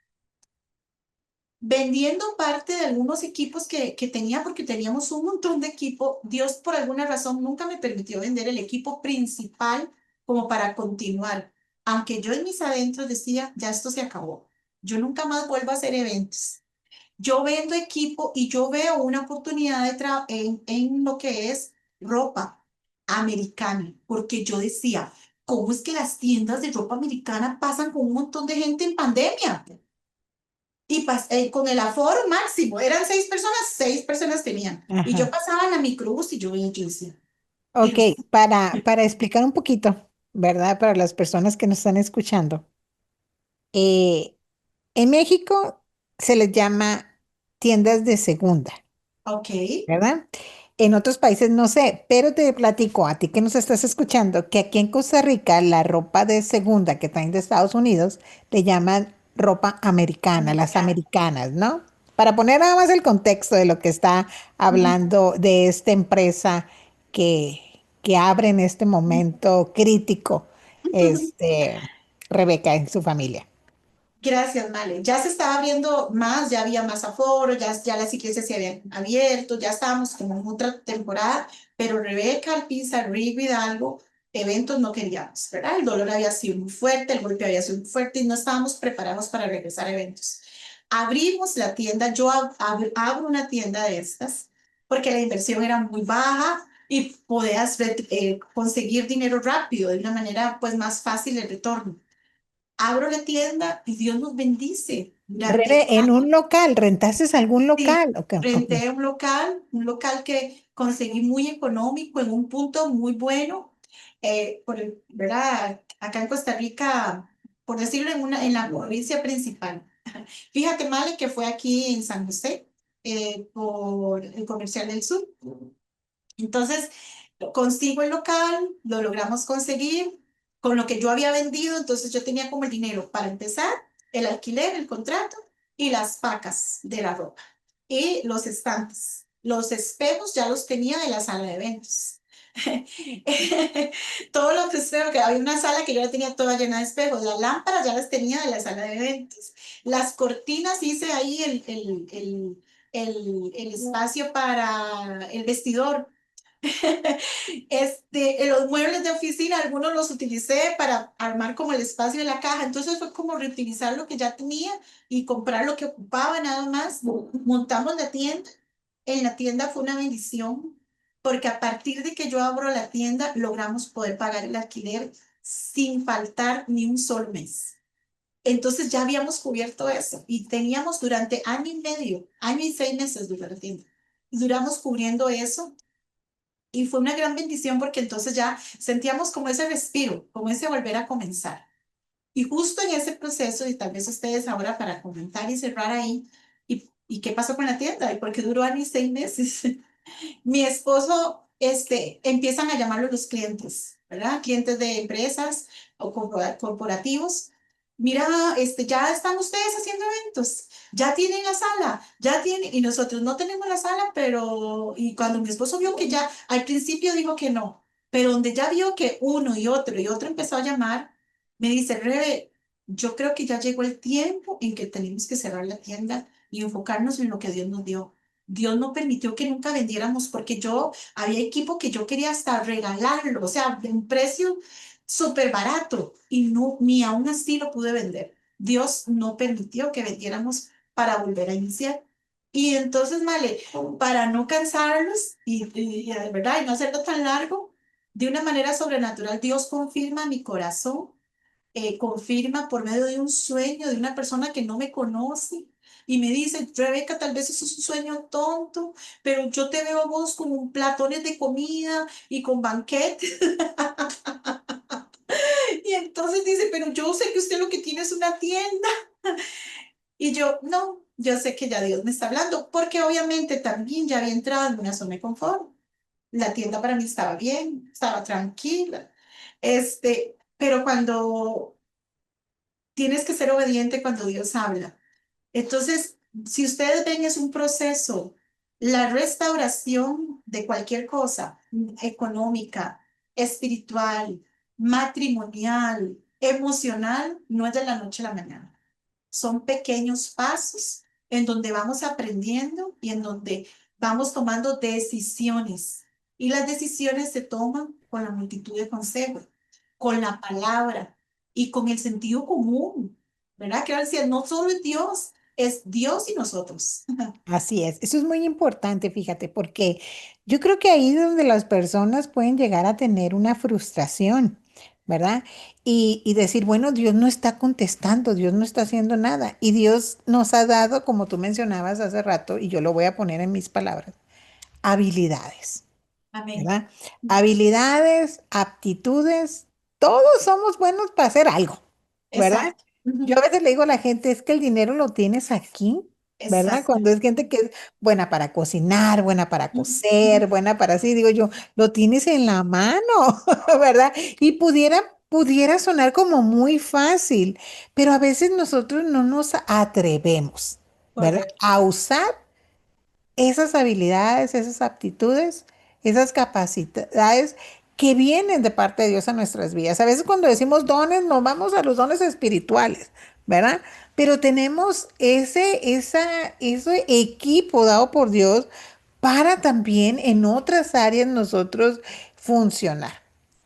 Speaker 3: Vendiendo parte de algunos equipos que tenía, porque teníamos un montón de equipo. Dios, por alguna razón, nunca me permitió vender el equipo principal como para continuar. Aunque yo en mis adentros decía, ya esto se acabó. Yo nunca más vuelvo a hacer eventos. Yo vendo equipo y yo veo una oportunidad en lo que es ropa americana, porque yo decía, ¿cómo es que las tiendas de ropa americana pasan con un montón de gente en pandemia? Y con el aforo máximo, eran 6 personas tenían. Y yo
Speaker 2: Ajá.
Speaker 3: pasaba la microbús y yo veía, yo decía,
Speaker 2: Ok,
Speaker 3: Dios,
Speaker 2: para explicar un poquito, ¿verdad? Para las personas que nos están escuchando. eh, en México se les llama tiendas de segunda,
Speaker 3: ok,
Speaker 2: ¿verdad? En otros países no sé, pero te platico a ti que nos estás escuchando que aquí en Costa Rica la ropa de segunda que traen de Estados Unidos le llaman ropa americana, las
Speaker 3: americana.
Speaker 2: americanas, ¿no? Para poner nada más el contexto de lo que está hablando de esta empresa que, que abre en este momento crítico, este, Rebeca y su familia.
Speaker 3: Gracias, Male. Ya se estaba abriendo más, ya había más aforo, ya las iglesias se habían abierto, ya estábamos como en otra temporada, pero Rebeca, Alpizar, Rigo Hidalgo, eventos no queríamos, ¿verdad? El dolor había sido muy fuerte, el golpe había sido muy fuerte y no estábamos preparados para regresar a eventos. Abrimos la tienda, yo abro una tienda de estas porque la inversión era muy baja y podías conseguir dinero rápido, de una manera pues más fácil el retorno. Abro la tienda y Dios nos bendice. Durante
Speaker 2: Rebe, en un local, ¿rentaste algún
Speaker 3: sí,
Speaker 2: local? Ok, ok.
Speaker 3: renté un local que conseguí muy económico en un punto muy bueno. ¿Verdad? Acá en Costa Rica, por decirlo en la provincia principal. Fíjate, Male, que fue aquí en San José, por el Comercial del Sur. Entonces, consigo el local, lo logramos conseguir con lo que yo había vendido, entonces yo tenía como el dinero para empezar, el alquiler, el contrato y las pacas de la ropa y los estantes. Los espejos ya los tenía de la sala de eventos. Todos los espejos, que había una sala que yo la tenía toda llena de espejos, las lámparas ya las tenía de la sala de eventos, las cortinas hice ahí el espacio para el vestidor. Los muebles de oficina, algunos los utilicé para armar como el espacio de la caja, entonces fue como reutilizar lo que ya tenía y comprar lo que ocupaba nada más. Montamos la tienda, en la tienda fue una bendición, porque a partir de que yo abro la tienda, logramos poder pagar el alquiler sin faltar ni un solo mes. Entonces ya habíamos cubierto eso y teníamos durante año y medio, año y 6 meses duró la tienda. Y duramos cubriendo eso y fue una gran bendición porque entonces ya sentíamos como ese respiro, como ese volver a comenzar. Y justo en ese proceso, y tal vez ustedes ahora para comentar y cerrar ahí, ¿y qué pasó con la tienda? ¿Y por qué duró años y 6 meses? Mi esposo, empiezan a llamarlo los clientes, ¿verdad? Clientes de empresas o corporativos. Mira, ya están ustedes haciendo eventos, ya tienen la sala, ya tienen, y nosotros no tenemos la sala, y cuando mi esposo vio que ya, al principio dijo que no, pero donde ya vio que uno y otro empezó a llamar, me dice, Rebe, yo creo que ya llegó el tiempo en que tenemos que cerrar la tienda y enfocarnos en lo que Dios nos dio. Dios no permitió que nunca vendiéramos porque yo había equipo que yo quería hasta regalarlo, o sea, de un precio súper barato y no, ni aún así lo pude vender. Dios no permitió que vendiéramos para volver a iniciar. Y entonces, Male, para no cansarlos y de verdad, y no hacerlo tan largo, de una manera sobrenatural, Dios confirma mi corazón, confirma por medio de un sueño de una persona que no me conoce y me dice, Rebeca, tal vez eso es un sueño tonto, pero yo te veo a vos con un platones de comida y con banquetes. Y entonces dice, pero yo sé que usted lo que tiene es una tienda. Y yo, no, yo sé que ya Dios me está hablando, porque obviamente también ya había entrado en una zona de confort. La tienda para mí estaba bien, estaba tranquila. Pero cuando tienes que ser obediente cuando Dios habla. Entonces, si ustedes ven, es un proceso. La restauración de cualquier cosa, económica, espiritual, matrimonial, emocional, no es de la noche a la mañana. Son pequeños pasos en donde vamos aprendiendo y en donde vamos tomando decisiones. Y las decisiones se toman con la multitud de consejos, con la palabra y con el sentido común, ¿verdad? Que ahora decía, no solo es Dios y nosotros.
Speaker 2: Así es, eso es muy importante, fíjate, porque yo creo que ahí es donde las personas pueden llegar a tener una frustración, ¿verdad? Y decir, bueno, Dios no está contestando, Dios no está haciendo nada. Y Dios nos ha dado, como tú mencionabas hace rato, y yo lo voy a poner en mis palabras, habilidades,
Speaker 3: Amén.
Speaker 2: ¿verdad? Habilidades, aptitudes, todos somos buenos para hacer algo, ¿verdad?
Speaker 3: Exacto.
Speaker 2: Yo a
Speaker 3: Ujú.
Speaker 2: veces le digo a la gente, es que el dinero lo tienes aquí, ¿verdad? Cuando es gente
Speaker 3: Exactamente.
Speaker 2: que es buena para cocinar, buena para
Speaker 3: Ujú,
Speaker 2: coser,
Speaker 3: ujú.
Speaker 2: buena para así, digo yo, lo tienes en la mano, ¿verdad? Y pudiera sonar como muy fácil, pero a veces nosotros no nos atrevemos, ¿verdad?
Speaker 3: Correcto.
Speaker 2: A usar esas habilidades, esas aptitudes, esas capacidades que vienen de parte de Dios a nuestras vidas. A veces cuando decimos dones, nos vamos a los dones espirituales, ¿verdad? Pero tenemos ese equipo dado por Dios para también en otras áreas nosotros funcionar,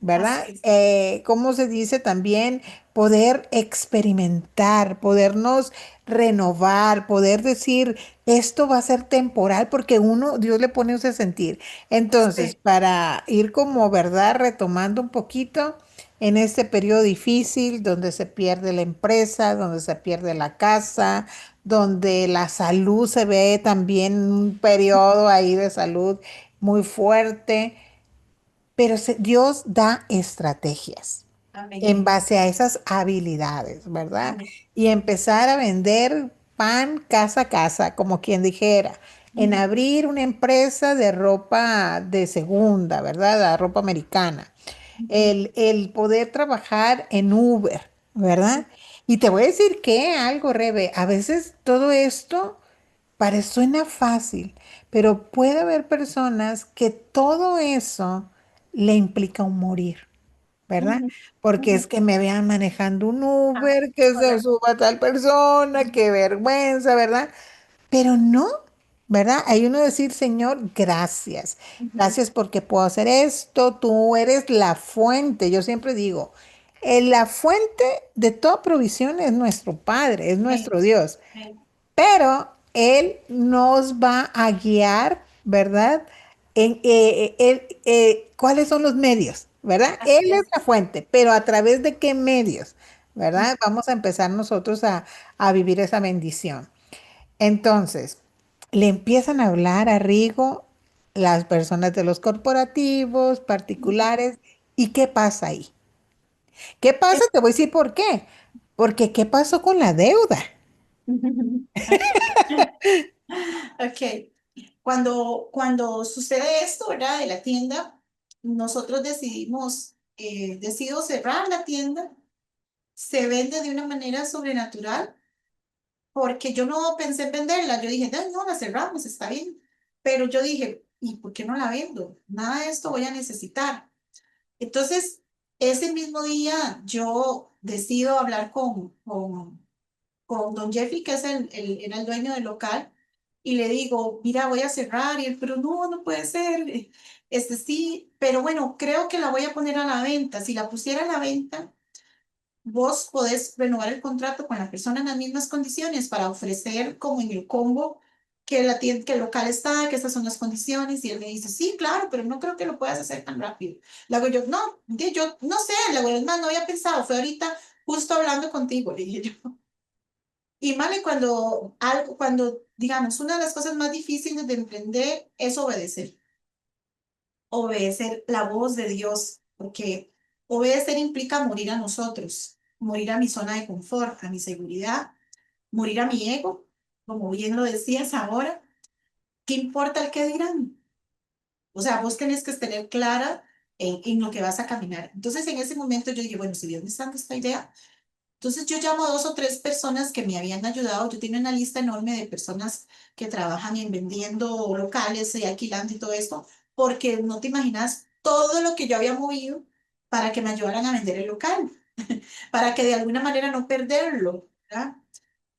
Speaker 2: ¿verdad?
Speaker 3: Así es.
Speaker 2: ¿Cómo se dice también? Poder experimentar, podernos renovar, poder decir, esto va a ser temporal porque uno, Dios le pone ese sentir. Entonces,
Speaker 3: Sí.
Speaker 2: para ir como, ¿verdad? Retomando un poquito en este periodo difícil donde se pierde la empresa, donde se pierde la casa, donde la salud se ve también un periodo ahí de salud muy fuerte, pero Dios da estrategias
Speaker 3: Amén.
Speaker 2: en base a esas habilidades, ¿verdad?
Speaker 3: Amén.
Speaker 2: Y empezar a vender pan casa a casa, como quien dijera, en
Speaker 3: Ujú,
Speaker 2: abrir una empresa de ropa de segunda, ¿verdad? La ropa americana.
Speaker 3: ujú.
Speaker 2: El poder trabajar en Uber, ¿verdad?
Speaker 3: Sí.
Speaker 2: Y te voy a decir que algo, Rebe, a veces todo esto suena fácil, pero puede haber personas que todo eso le implica un morir. ¿Verdad?
Speaker 3: Ujú,
Speaker 2: Porque
Speaker 3: ujú.
Speaker 2: es que me vean manejando un
Speaker 3: Ah,
Speaker 2: Uber, que se
Speaker 3: correcto.
Speaker 2: suba tal persona,
Speaker 3: Ujú,
Speaker 2: qué vergüenza, ¿verdad? Pero no, ¿verdad? Hay uno decir, Señor, gracias.
Speaker 3: ujú.
Speaker 2: Gracias porque puedo hacer esto, tú eres la fuente. Yo siempre digo, la fuente de toda provisión es nuestro Padre, es
Speaker 3: Amén.
Speaker 2: nuestro Dios,
Speaker 3: Amén.
Speaker 2: pero Él nos va a guiar, ¿verdad? ¿Cuáles son los medios? ¿Verdad? Él
Speaker 3: Así
Speaker 2: es
Speaker 3: es.
Speaker 2: la fuente, pero a través de qué medios,
Speaker 3: Ujú,
Speaker 2: ¿verdad? Vamos a empezar nosotros a vivir esa bendición. Entonces, le empiezan a hablar a Rigo las personas de los corporativos,
Speaker 3: ujú.
Speaker 2: particulares, ¿y qué pasa ahí? ¿Qué pasa?
Speaker 3: Es-
Speaker 2: Te voy a decir por qué. Porque ¿qué pasó con la deuda?
Speaker 3: Ok. Cuando sucede esto, ¿verdad? De la tienda, nosotros decido cerrar la tienda. Se vende de una manera sobrenatural porque yo no pensé en venderla. Yo dije, "Ay, no, la cerramos, está bien." Pero yo dije, ¿y por qué no la vendo? Nada de esto voy a necesitar. Entonces, ese mismo día yo decido hablar con don Jeffrey, que era el dueño del local, y le digo, mira, voy a cerrar, y él, pero no, no puede ser, sí, pero bueno, creo que la voy a poner a la venta. Si la pusiera a la venta, vos podés renovar el contrato con la persona en las mismas condiciones para ofrecer como en el combo que la tienda, que el local está, que estas son las condiciones. Y él me dice, sí, claro, pero no creo que lo puedas hacer tan rápido. Le hago yo, no, yo no sé, la verdad, es más, no había pensado, fue ahorita justo hablando contigo, le dije yo. Y Male, cuando, digamos, una de las cosas más difíciles de emprender es obedecer. Obedecer la voz de Dios, porque obedecer implica morir a nosotros, morir a mi zona de confort, a mi seguridad, morir a mi ego, como bien lo decías ahora. ¿Qué importa el qué dirán? O sea, vos tenés que tener clara en lo que vas a caminar. Entonces, en ese momento yo dije, bueno, si Dios me está dando esta idea, entonces yo llamo a 2 o 3 personas que me habían ayudado. Yo tengo una lista enorme de personas que trabajan en vendiendo locales y alquilando y todo esto, porque no te imaginas todo lo que yo había movido para que me ayudaran a vender el local, para que de alguna manera no perderlo, ¿verdad?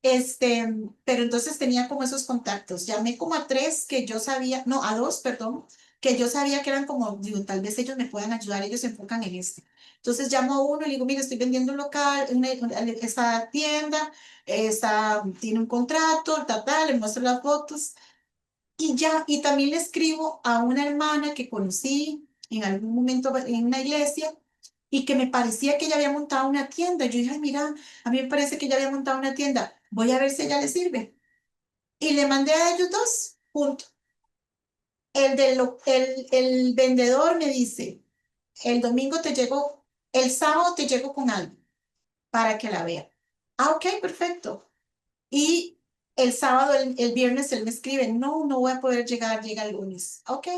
Speaker 3: Pero entonces tenía como esos contactos. Llamé como a 3 que yo sabía, no, a 2, perdón, que yo sabía que eran como, digo, tal vez ellos me puedan ayudar, ellos se enfocan en este. Entonces llamo a uno y le digo, mire, estoy vendiendo un local, esta tienda, tiene un contrato, le muestro las fotos y ya, y también le escribo a una hermana que conocí en algún momento en una iglesia y que me parecía que ella había montado una tienda. Yo dije, ay, mira, a mí me parece que ella había montado una tienda. Voy a ver si a ella le sirve. Y le mandé a ellos 2, punto. El vendedor me dice, el domingo te llego, el sábado te llego con algo para que la vea. Ah, ok, perfecto. Y el sábado, el viernes, él me escribe, no, no voy a poder llegar, llega el lunes. Ok,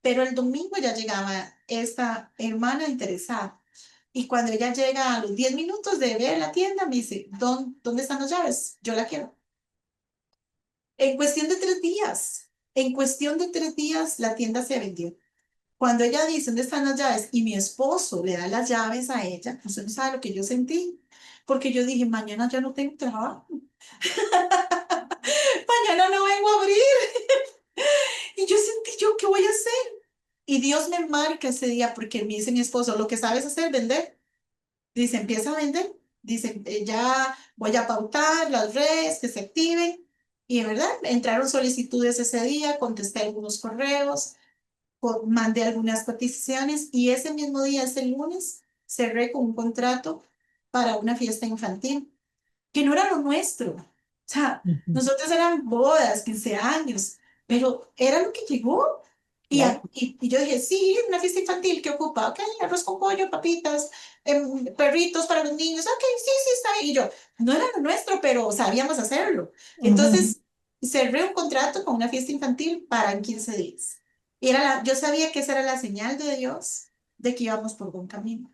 Speaker 3: pero el domingo ya llegaba esta hermana interesada. Y cuando ella llega a los 10 minutos de ver la tienda, me dice, ¿dónde están las llaves? Yo la quiero. En cuestión de 3 días, en cuestión de 3 días, la tienda se vendió. Cuando ella dice, ¿dónde están las llaves? Y mi esposo le da las llaves a ella, usted no sabe lo que yo sentí, porque yo dije, mañana ya no tengo trabajo, mañana no vengo a abrir. Y yo sentí, ¿yo qué voy a hacer? Y Dios me marca ese día porque me dice mi esposo, lo que sabes hacer, vender. Dice, empieza a vender. Dice, ya voy a pautar las redes que se activen. Y de verdad, entraron solicitudes ese día, contesté algunos correos, mandé algunas cotizaciones y ese mismo día, ese lunes, cerré con un contrato para una fiesta infantil, que no era lo nuestro. O sea,
Speaker 2: Ujú.
Speaker 3: nosotros eran bodas, 15 años, pero era lo que llegó.
Speaker 2: Claro.
Speaker 3: Y yo dije, sí, una fiesta infantil que ocupa, ok, arroz con pollo, papitas, perritos para los niños, ok, sí, sí, está ahí. Y yo, no era lo nuestro, pero sabíamos hacerlo.
Speaker 2: Ujú.
Speaker 3: Entonces, cerré un contrato con una fiesta infantil para en 15 días. Yo sabía que esa era la señal de Dios de que íbamos por buen camino.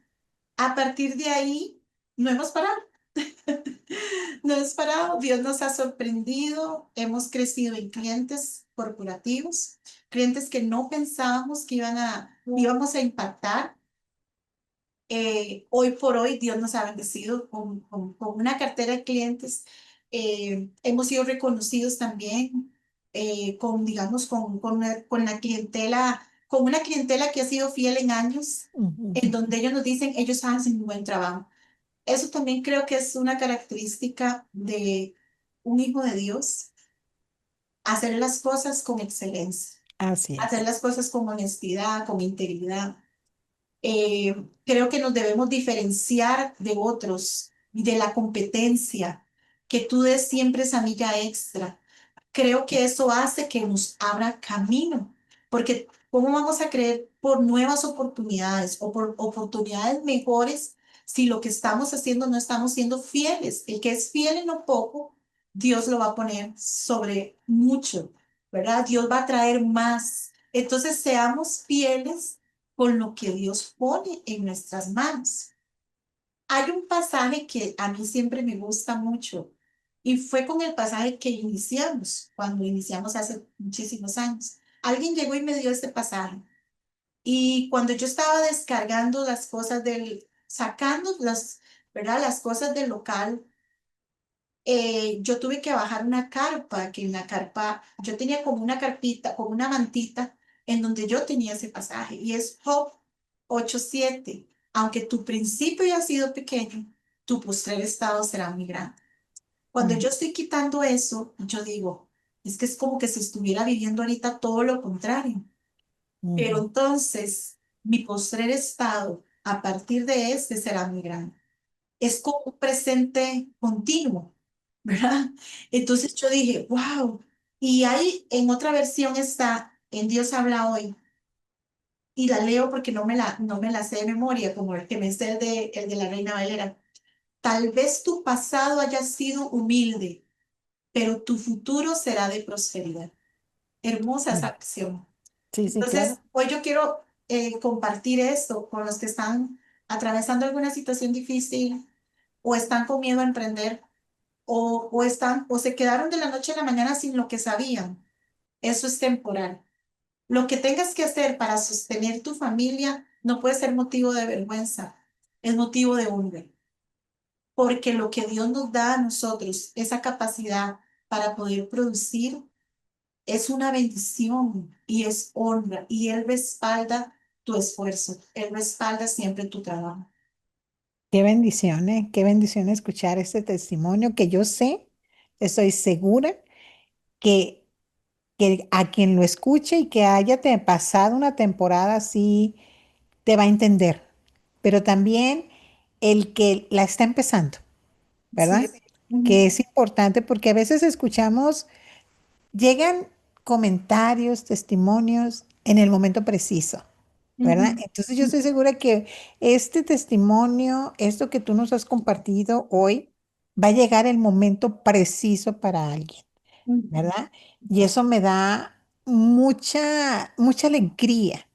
Speaker 3: A partir de ahí, no hemos parado. No hemos parado, Dios nos ha sorprendido, hemos crecido en clientes corporativos, clientes que no pensábamos que íbamos a impactar. Hoy por hoy Dios nos ha bendecido con una cartera de clientes. Hemos sido reconocidos también digamos, con la clientela, con una clientela que ha sido fiel en años,
Speaker 2: Ujú.
Speaker 3: en donde ellos nos dicen, ellos hacen un buen trabajo. Eso también creo que es una característica de un hijo de Dios, hacer las cosas con excelencia,
Speaker 2: Así
Speaker 3: hacer
Speaker 2: es.
Speaker 3: las cosas con honestidad, con integridad. Creo que nos debemos diferenciar de otros, de la competencia, que tú des siempre esa milla extra. Creo que eso hace que nos abra camino, porque ¿cómo vamos a creer por nuevas oportunidades o por oportunidades mejores si lo que estamos haciendo no estamos siendo fieles? El que es fiel en lo poco, Dios lo va a poner sobre mucho, ¿verdad? Dios va a traer más. Entonces seamos fieles con lo que Dios pone en nuestras manos. Hay un pasaje que a mí siempre me gusta mucho y fue con el pasaje que iniciamos, cuando iniciamos hace muchísimos años. Alguien llegó y me dio este pasaje y cuando yo estaba descargando las cosas sacando ¿verdad? Las cosas del local, yo tuve que bajar una carpa, que en la carpa, yo tenía como una carpita, como una mantita, en donde yo tenía ese pasaje, y es Job 8:7. Aunque tu principio haya sido pequeño, tu postrer estado será muy grande. Cuando
Speaker 2: Mm,
Speaker 3: yo estoy quitando eso, yo digo, es que es como que si estuviera viviendo ahorita todo lo contrario. Pero
Speaker 2: ujú,
Speaker 3: entonces, mi postrer estado a partir de este será muy grande. Es como un presente continuo, ¿verdad? Entonces yo dije, wow. Y ahí en otra versión está, en Dios habla hoy, y la leo porque no me la sé de memoria, como el que me sé el de la Reina Valera. Tal vez tu pasado haya sido humilde, pero tu futuro será de prosperidad. Hermosa esa
Speaker 2: mm.
Speaker 3: acción.
Speaker 2: Sí, sí,
Speaker 3: Entonces,
Speaker 2: claro.
Speaker 3: hoy yo quiero compartir esto con los que están atravesando alguna situación difícil o están con miedo a emprender o se quedaron de la noche a la mañana sin lo que sabían. Eso es temporal. Lo que tengas que hacer para sostener tu familia no puede ser motivo de vergüenza, es motivo de honra, porque lo que Dios nos da a nosotros, esa capacidad para poder producir, es una bendición y es honra y Él respalda tu esfuerzo, Él respalda siempre tu trabajo.
Speaker 2: Qué bendición escuchar este testimonio que yo sé, estoy segura que, que a quien lo escuche y que haya pasado una temporada así, te va a entender, pero también el que la está empezando,
Speaker 3: Sí.
Speaker 2: ¿verdad? Que
Speaker 3: Ujú,
Speaker 2: es importante porque a veces escuchamos, llegan comentarios, testimonios en el momento preciso, ¿verdad?
Speaker 3: ujú,
Speaker 2: Entonces yo estoy segura que este testimonio, esto que tú nos has compartido hoy, va a llegar el momento preciso para alguien,
Speaker 3: ujú.
Speaker 2: ¿verdad? Y eso me da mucha, mucha alegría,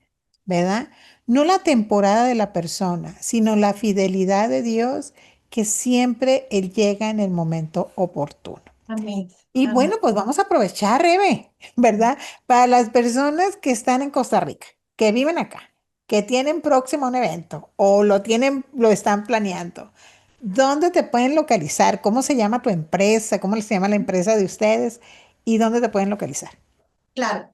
Speaker 2: ¿verdad? No la temporada de la persona, sino la fidelidad de Dios que siempre Él llega en el momento oportuno.
Speaker 3: Amén.
Speaker 2: Y
Speaker 3: Amén.
Speaker 2: bueno, pues vamos a aprovechar, Rebe, ¿verdad? Para las personas que están en Costa Rica, que viven acá, que tienen próximo un evento o lo tienen, lo están planeando. ¿Dónde te pueden localizar? ¿Cómo se llama tu empresa? ¿Cómo se llama la empresa de ustedes? ¿Y dónde te pueden localizar?
Speaker 3: Claro,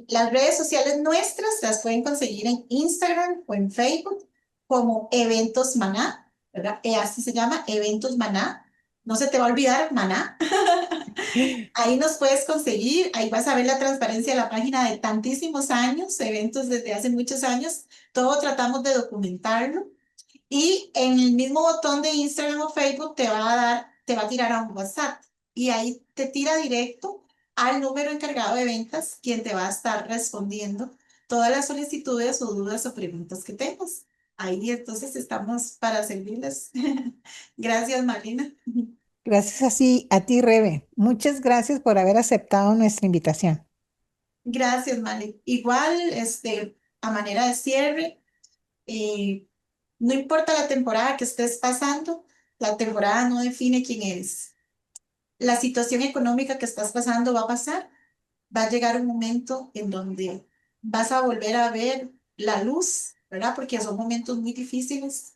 Speaker 3: las redes sociales nuestras las pueden conseguir en Instagram o en Facebook como Eventos Maná, ¿verdad? Así se llama, Eventos Maná. No se te va a olvidar, Maná. Ahí nos puedes conseguir, ahí vas a ver la transparencia de la página de tantísimos años, eventos desde hace muchos años. Todo tratamos de documentarlo. Y en el mismo botón de Instagram o Facebook te va a tirar a un WhatsApp y ahí te tira directo al número encargado de ventas, quien te va a estar respondiendo todas las solicitudes o dudas o preguntas que tengas. Ahí entonces estamos para servirles. Gracias, Marina.
Speaker 2: Gracias así a ti, Rebe. Muchas gracias por haber aceptado nuestra invitación.
Speaker 3: Gracias, Male. Igual, a manera de cierre, eh, no importa la temporada que estés pasando, la temporada no define quién eres. La situación económica que estás pasando va a pasar, va a llegar un momento en donde vas a volver a ver la luz, ¿verdad? Porque son momentos muy difíciles,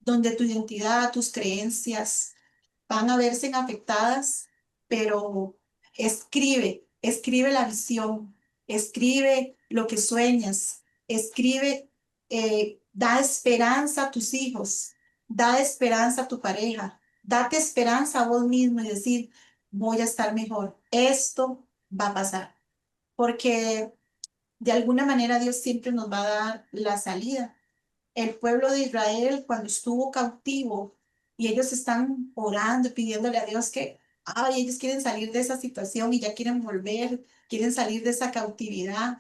Speaker 3: donde tu identidad, tus creencias van a verse afectadas, pero escribe la visión, escribe lo que sueñas, escribe, da esperanza a tus hijos, da esperanza a tu pareja, date esperanza a vos mismo y decir, voy a estar mejor, esto va a pasar, porque de alguna manera Dios siempre nos va a dar la salida. El pueblo de Israel cuando estuvo cautivo y ellos están orando, pidiéndole a Dios que, ay, ellos quieren salir de esa situación y ya quieren volver, quieren salir de esa cautividad.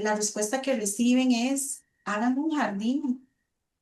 Speaker 3: La respuesta que reciben es, hagan un jardín,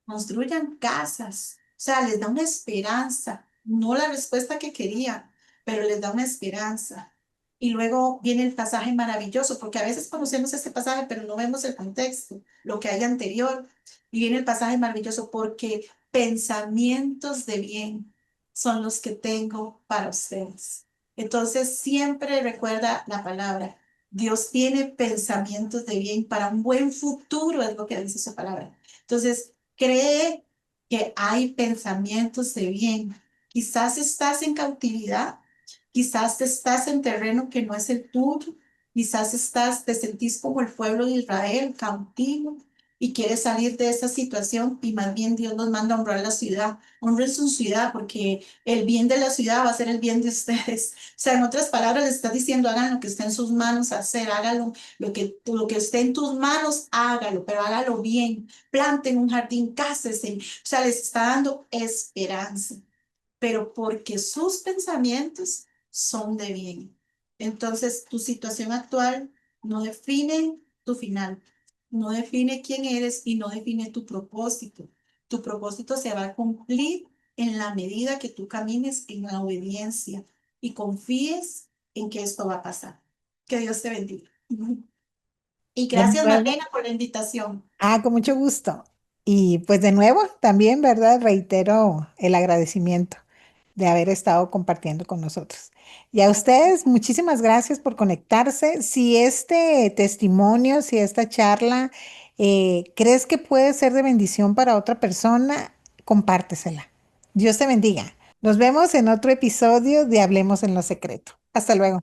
Speaker 3: construyan casas. O sea, les da una esperanza, no la respuesta que querían, pero les da una esperanza. Y luego viene el pasaje maravilloso, porque a veces conocemos este pasaje, pero no vemos el contexto, lo que hay anterior. Y viene el pasaje maravilloso, porque pensamientos de bien son los que tengo para ustedes. Entonces, siempre recuerda la palabra. Dios tiene pensamientos de bien para un buen futuro, es lo que dice su palabra. Entonces, cree que hay pensamientos de bien Quizás estás en cautividad, quizás estás en terreno que no es el tuyo, quizás te sentís como el pueblo de Israel, cautivo, y quieres salir de esa situación y más bien Dios nos manda a honrar la ciudad. Honren su ciudad porque el bien de la ciudad va a ser el bien de ustedes. O sea, en otras palabras, le estás diciendo, hagan lo que esté en sus manos hacer, hágalo, lo que esté en tus manos, hágalo, pero hágalo bien. Planten un jardín, cásense. O sea, les está dando esperanza, pero porque sus pensamientos son de bien. Entonces, tu situación actual no define tu final, no define quién eres y no define tu propósito. Tu propósito se va a cumplir en la medida que tú camines en la obediencia y confíes en que esto va a pasar. Que Dios te bendiga. Y
Speaker 2: De
Speaker 3: gracias,
Speaker 2: nuevo.
Speaker 3: Marlena, por la invitación.
Speaker 2: Con mucho gusto. Y pues de nuevo, también, ¿verdad? Reitero el agradecimiento de haber estado compartiendo con nosotros. Y a ustedes, muchísimas gracias por conectarse. Si este testimonio, si esta charla crees que puede ser de bendición para otra persona, compártesela. Dios te bendiga. Nos vemos en otro episodio de Hablemos en lo Secreto. Hasta luego.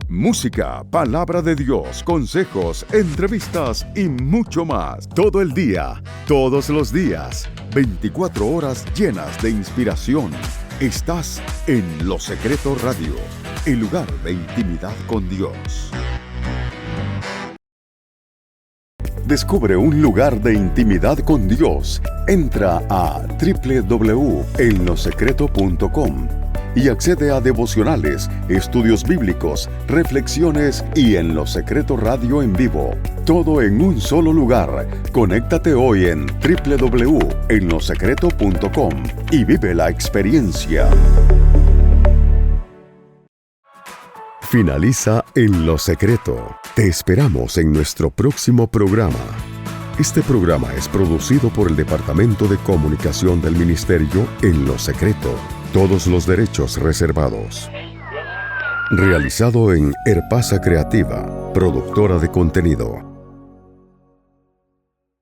Speaker 1: Música, palabra de Dios, consejos, entrevistas y mucho más. Todo el día, todos los días, 24 horas llenas de inspiración. Estás en Lo Secreto Radio, el lugar de intimidad con Dios. Descubre un lugar de intimidad con Dios. Entra a www.enlosecreto.com y accede a devocionales, estudios bíblicos, reflexiones y En Lo Secreto Radio en vivo. Todo en un solo lugar. Conéctate hoy en www.enlosecreto.com y vive la experiencia. Finaliza En Lo Secreto. Te esperamos en nuestro próximo programa. Este programa es producido por el Departamento de Comunicación del Ministerio En Lo Secreto. Todos los derechos reservados. Realizado en Herpasa Creativa, productora de contenido.